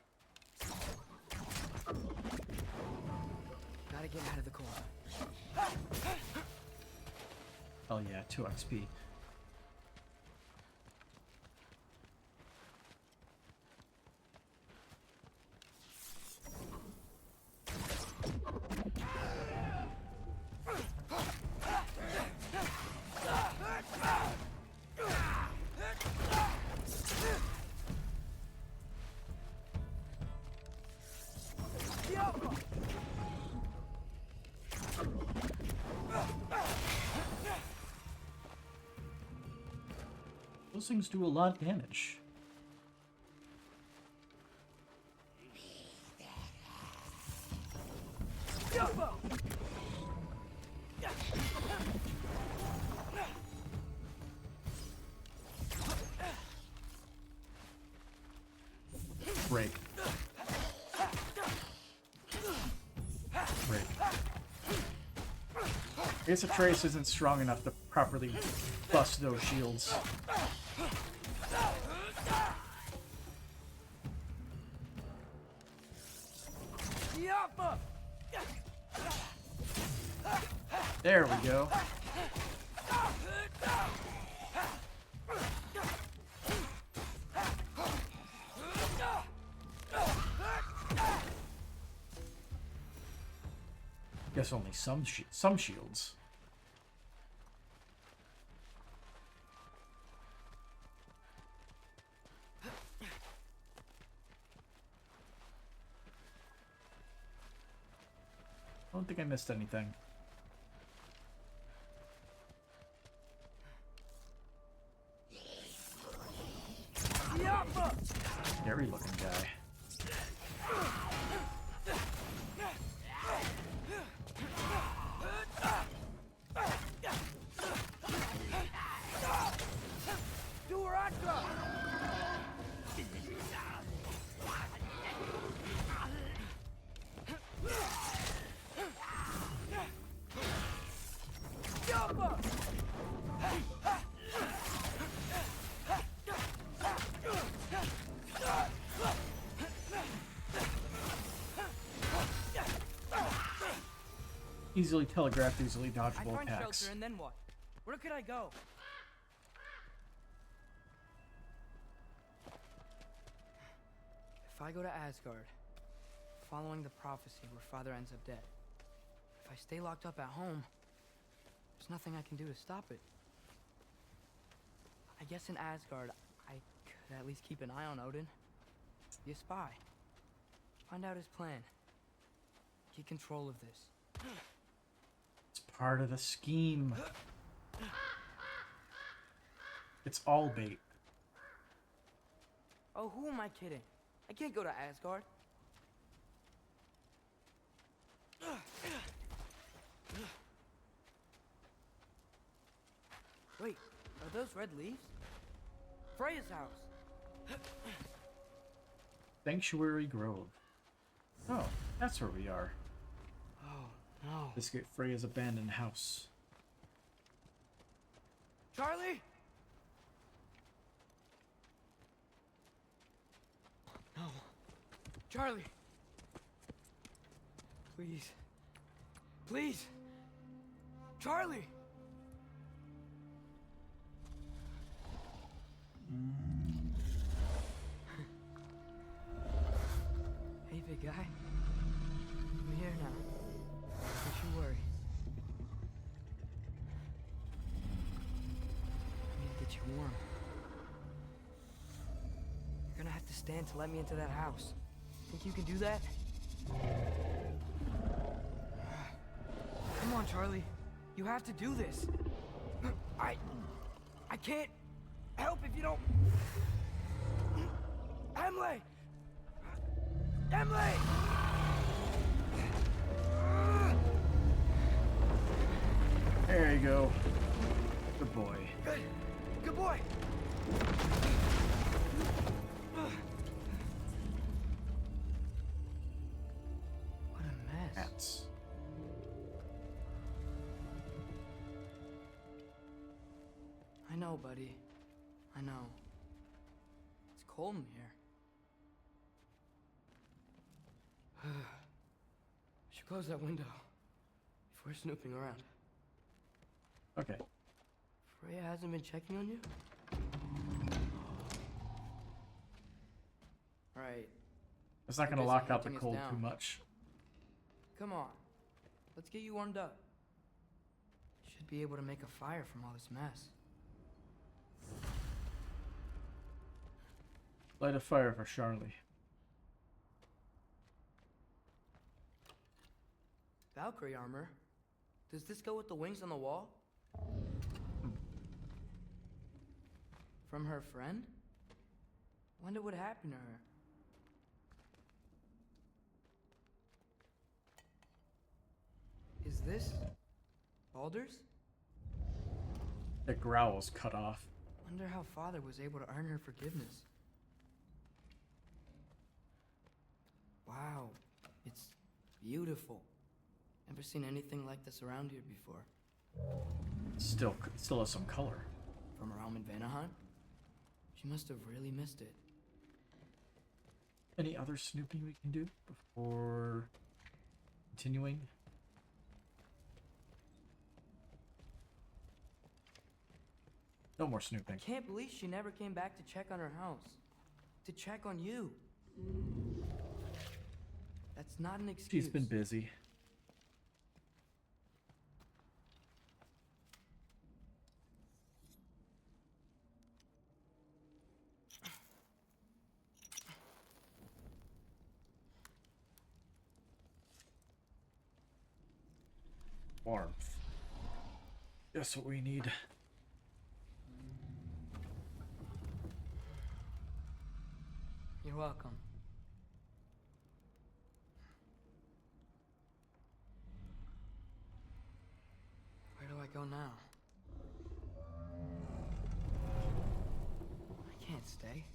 Gotta get out of the corner. Oh yeah, 2 XP. Those things do a lot of damage. Break. Break. I guess if Trace isn't strong enough to properly bust those shields. There we go. Guess only some shields. I don't think I missed anything. Scary looking guy. Easily telegraphed, easily dodgeable I find attacks. shelter, and then what? Where could I go? If I go to Asgard, following the prophecy where Father ends up dead, if I stay locked up at home, there's nothing I can do to stop it. I guess in Asgard, I could at least keep an eye on Odin. Be a spy. Find out his plan. Get control of this. It's part of the scheme. It's all bait. Oh, who am I kidding? I can't go to Asgard. Wait, are those red leaves? Freya's house. Sanctuary Grove. Oh, that's where we are. Oh, no. Investigate Freya's abandoned house. Charlie? No. Charlie. Please. Please. Charlie. Hey, big guy. I'm here now. Don't you worry. I need to get you warm. You're gonna have to stand to let me into that house. Think you can do that? Come on, Charlie. You have to do this. I can't help if you don't... Emily! Emily! There you go. Good boy. Good. Good boy. What a mess. Cats. I know, buddy. I know. It's cold in here. Should close that window if we're snooping around. Okay. Freya hasn't been checking on you? Right. It's not You're gonna busy lock out the hunting us cold down. too much. Come on. Let's get you warmed up. Should be able to make a fire from all this mess. Light a fire for Charlie. Valkyrie armor? Does this go with the wings on the wall? From her friend? Wonder what happened to her. Is this Baldur's? The growl's cut off. Wonder how Father was able to earn her forgiveness. Wow, it's beautiful. Never seen anything like this around here before. Still has some color. From her home in Vanaheim? She must have really missed it. Any other snooping we can do before continuing? No more snooping. I can't believe she never came back to check on her house. To check on you. That's not an excuse. She's been busy. Warmth. That's what we need. You're welcome. Where do I go now? I can't stay.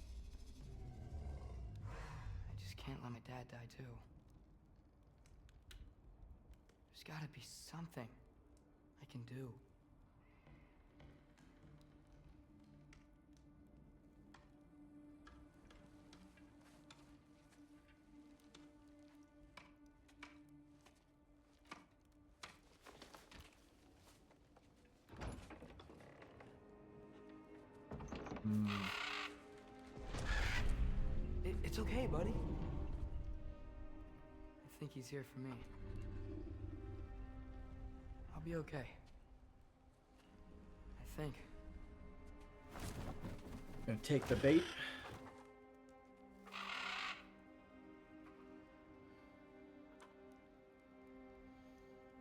I just can't let my dad die too. There's gotta be something I can do. It's okay, buddy. I think he's here for me. I'll be okay. I think. Gonna take the bait.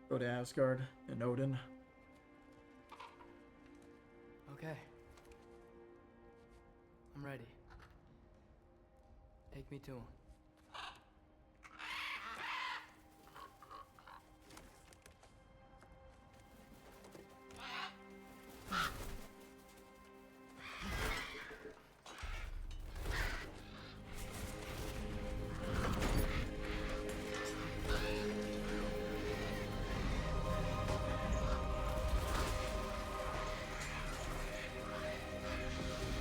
Go to Asgard and Odin. Okay. I'm ready. Take me to him.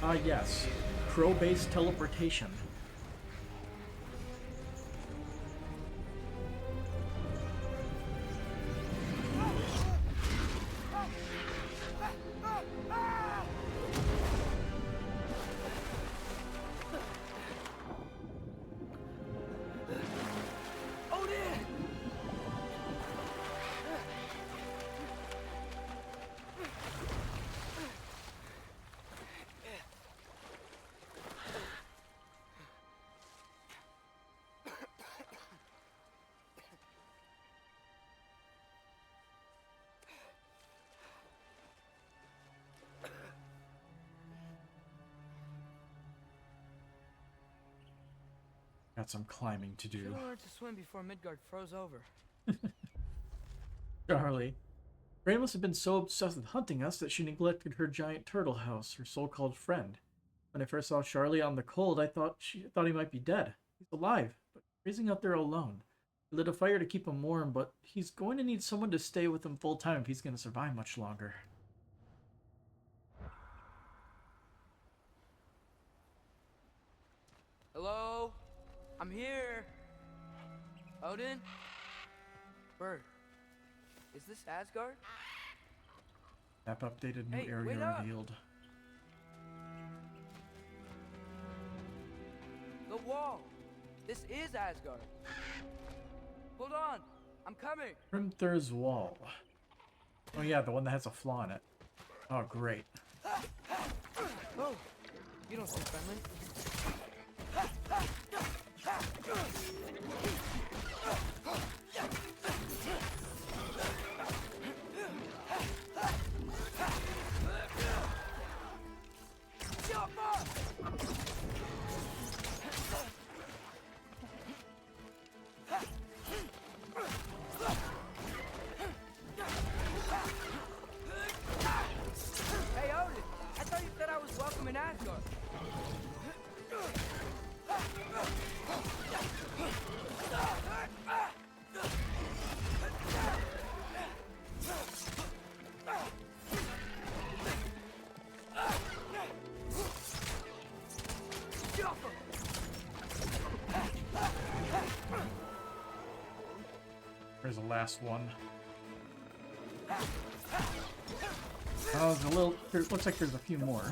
Ah, yes. Crow-based teleportation. Got some climbing to do. Should've learned to swim before Midgard froze over. Charlie. Ray must have been so obsessed with hunting us that she neglected her giant turtle house, her so-called friend. When I first saw Charlie out in the cold, I thought he might be dead. He's alive, but freezing out there alone. He lit a fire to keep him warm, but he's going to need someone to stay with him full time if he's going to survive much longer. Hello? I'm here. Odin? Bird. Is this Asgard? Map updated, new Hey, area wait up. revealed. The wall. This is Asgard. Hold on. I'm coming. Hrimthur's wall. Oh yeah, the one that has a flaw in it. Oh great. Oh, you don't seem friendly. Hey, Odin! I thought you said I was welcome in Asgard. There's the last one. Oh, there's a little. There looks like there's a few more.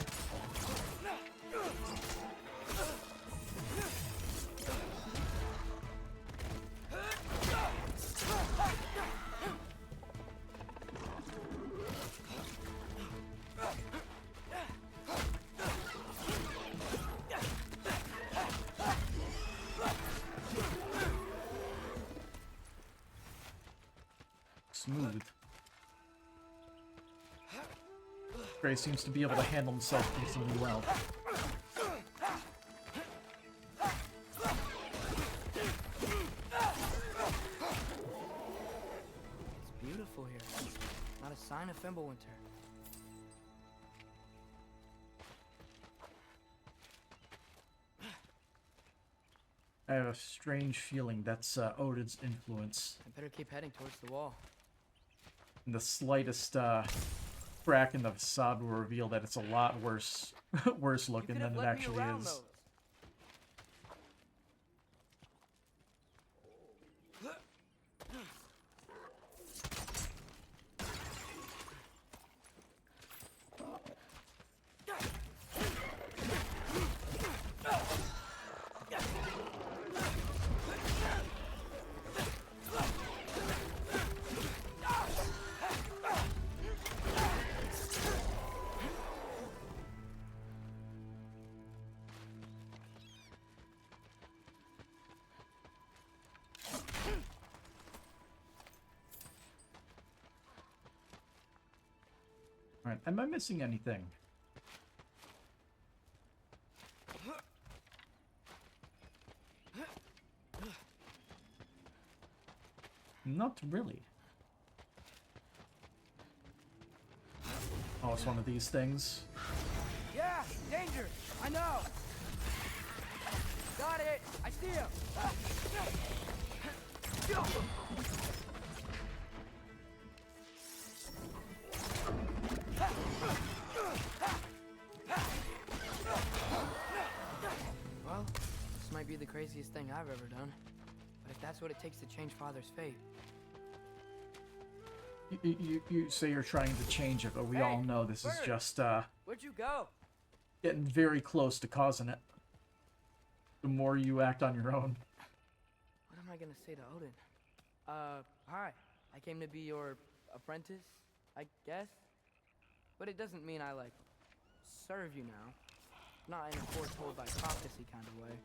Smooth. Gray seems to be able to handle himself decently well. It's beautiful here. Not a sign of Fimbulwinter. I have a strange feeling that's Odin's influence. I better keep heading towards the wall. And the slightest crack in the facade will reveal that it's a lot worse, worse looking than it actually is. Alright, am I missing anything? Not really. Oh, it's one of these things. Yeah, danger! I know! Got it! I see him! Well, this might be the craziest thing I've ever done. But if that's what it takes to change Father's fate... You say you're trying to change it, but we all know this is just, Where'd you go? getting very close to causing it. The more you act on your own. What am I gonna say to Odin? Hi. I came to be your apprentice, I guess? But it doesn't mean I, like, serve you now. Not in a foretold by prophecy kind of way.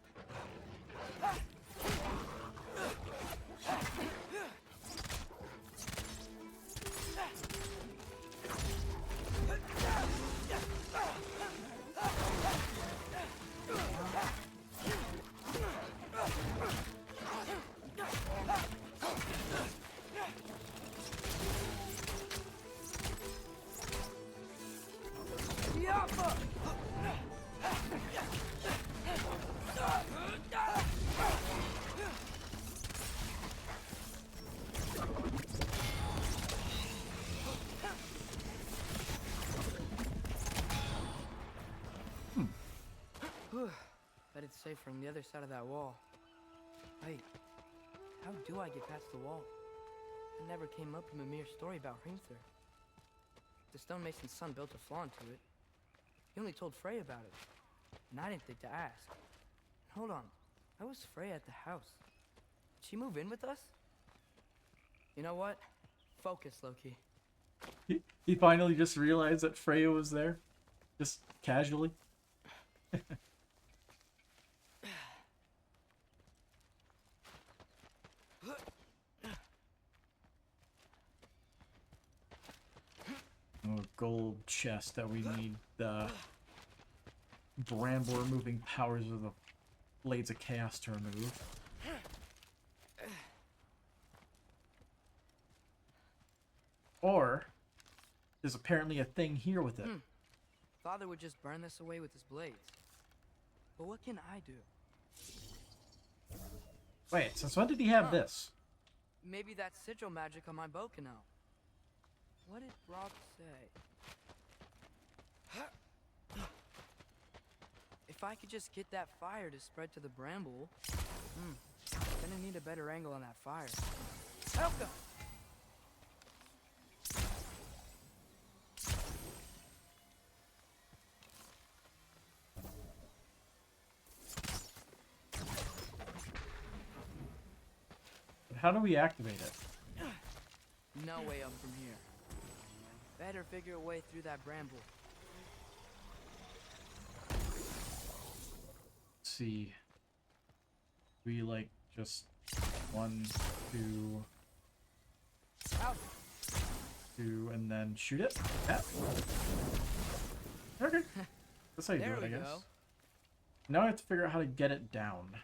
on the other side of that wall. Wait, how do I get past the wall? It never came up in Mimir's story about Hrimthur. The stonemason's son built a flaw into it. He only told Frey about it, and I didn't think to ask. Hold on, how was Frey at the house? Did she move in with us? You know what? Focus, Loki. He finally just realized that Freya was there, just casually. Oh, gold chest that we need the bramble removing powers of the Blades of Chaos to remove. Or there's apparently a thing here with it. Father would just burn this away with his blades. But what can I do? Wait, since when did he have this? Maybe that sigil magic on my bow can help. What did Rob say? If I could just get that fire to spread to the bramble, then I need a better angle on that fire. Helka! But how do we activate it? No way up from here. Better figure a way through that bramble. Let's see. We like just 1, 2, Out. 2, and then shoot it. Yeah. Okay. That's how you do There it, I we guess. go. Now I have to figure out how to get it down.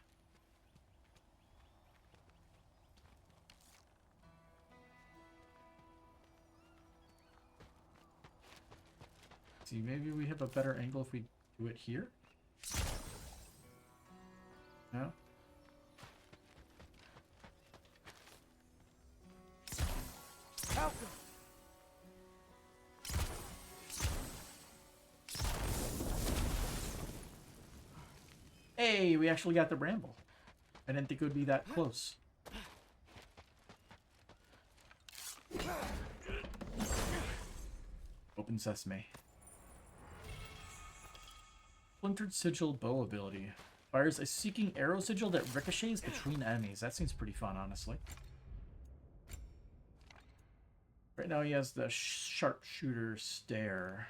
See, maybe we have a better angle if we do it here? No? Helka! Hey, we actually got the bramble. I didn't think it would be that close. Open sesame. Splintered Sigil bow ability. Fires a seeking arrow sigil that ricochets between enemies. That seems pretty fun, honestly. Right now he has the sharpshooter stare.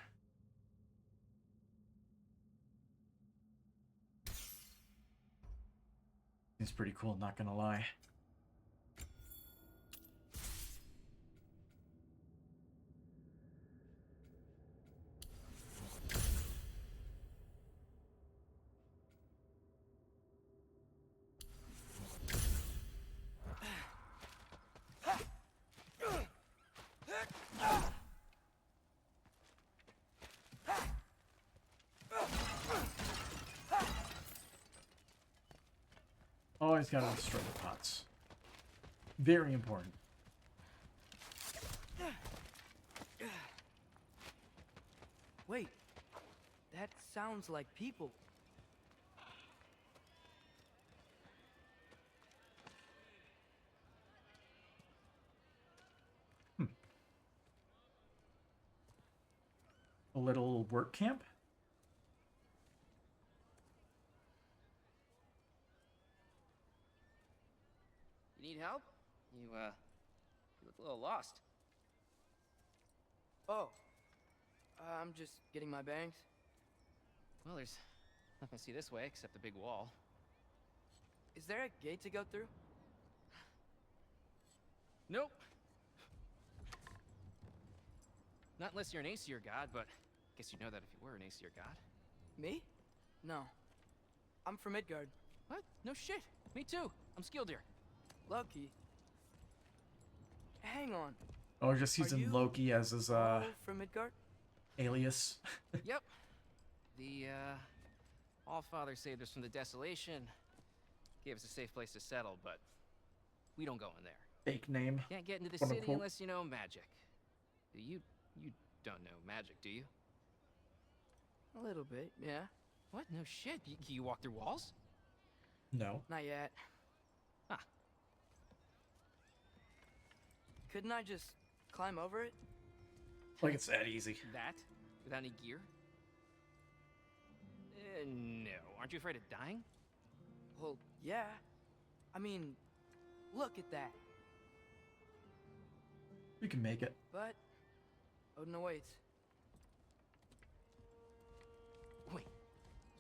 Seems pretty cool, not gonna lie. Always gotta destroy the pots. Very important. Wait, that sounds like people. A little work camp? You need help? You look a little lost. Oh, I'm just getting my bangs. Well, there's nothing to see this way except the big wall. Is there a gate to go through? Nope. Not unless you're an Aesir god, but I guess you'd know that if you were an Aesir god. Me? No. I'm from Midgard. What? No shit. Me too. I'm skilled here. Loki. Hang on. Oh, just using Loki as his all from Midgard? alias. Yep. The Allfather saved us from the desolation. Gave us a safe place to settle, but we don't go in there. Fake name. Can't get into the quote city unquote. unless you know magic. You don't know magic, do you? A little bit, yeah. What? No shit. You walk through walls? No. Not yet. Huh. Couldn't I just climb over it? Like it's that easy. That? Without any gear? No. Aren't you afraid of dying? Well, yeah. I mean, look at that. You can make it. But Odin awaits. Wait,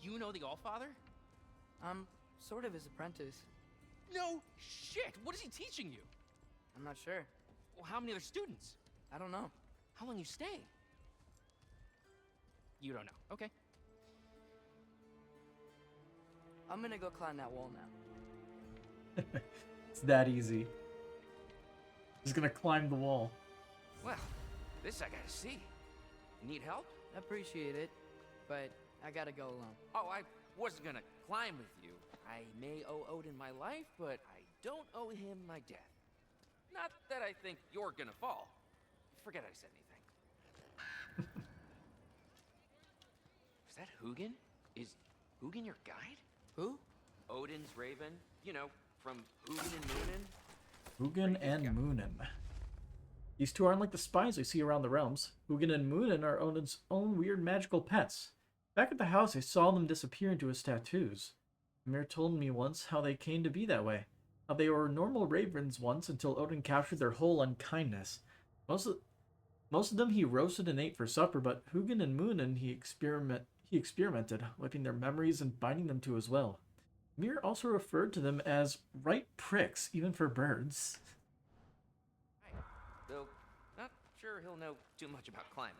you know the Allfather? I'm sort of his apprentice. No shit! What is he teaching you? I'm not sure. Well, how many other students? I don't know. How long you stay? You don't know. Okay. I'm gonna go climb that wall now. It's that easy. He's gonna climb the wall. Well, this I gotta see. Need help? Appreciate it, but I gotta go alone. Oh, I wasn't gonna climb with you. I may owe Odin my life, but I don't owe him my death. Not that I think you're gonna fall. Forget I said anything. Is that Hugin? Is Hugin your guide? Who? Odin's raven. You know, from Hugin and Munin. Hugin and Munin. These two aren't like the spies we see around the realms. Hugin and Munin are Odin's own weird magical pets. Back at the house, I saw them disappear into his tattoos. Ymir told me once how they came to be that way. How they were normal ravens once until Odin captured their whole unkindness. Most of them he roasted and ate for supper, but Hugin and Munin he experimented, wiping their memories and binding them to his will. Ymir also referred to them as right pricks, even for birds. Right. Though, not sure he'll know too much about climbing.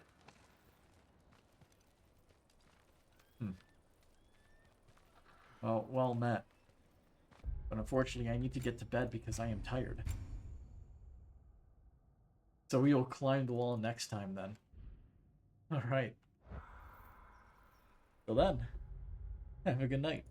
Well met. But unfortunately, I need to get to bed because I am tired. So we will climb the wall next time then. Alright. Till then, have a good night.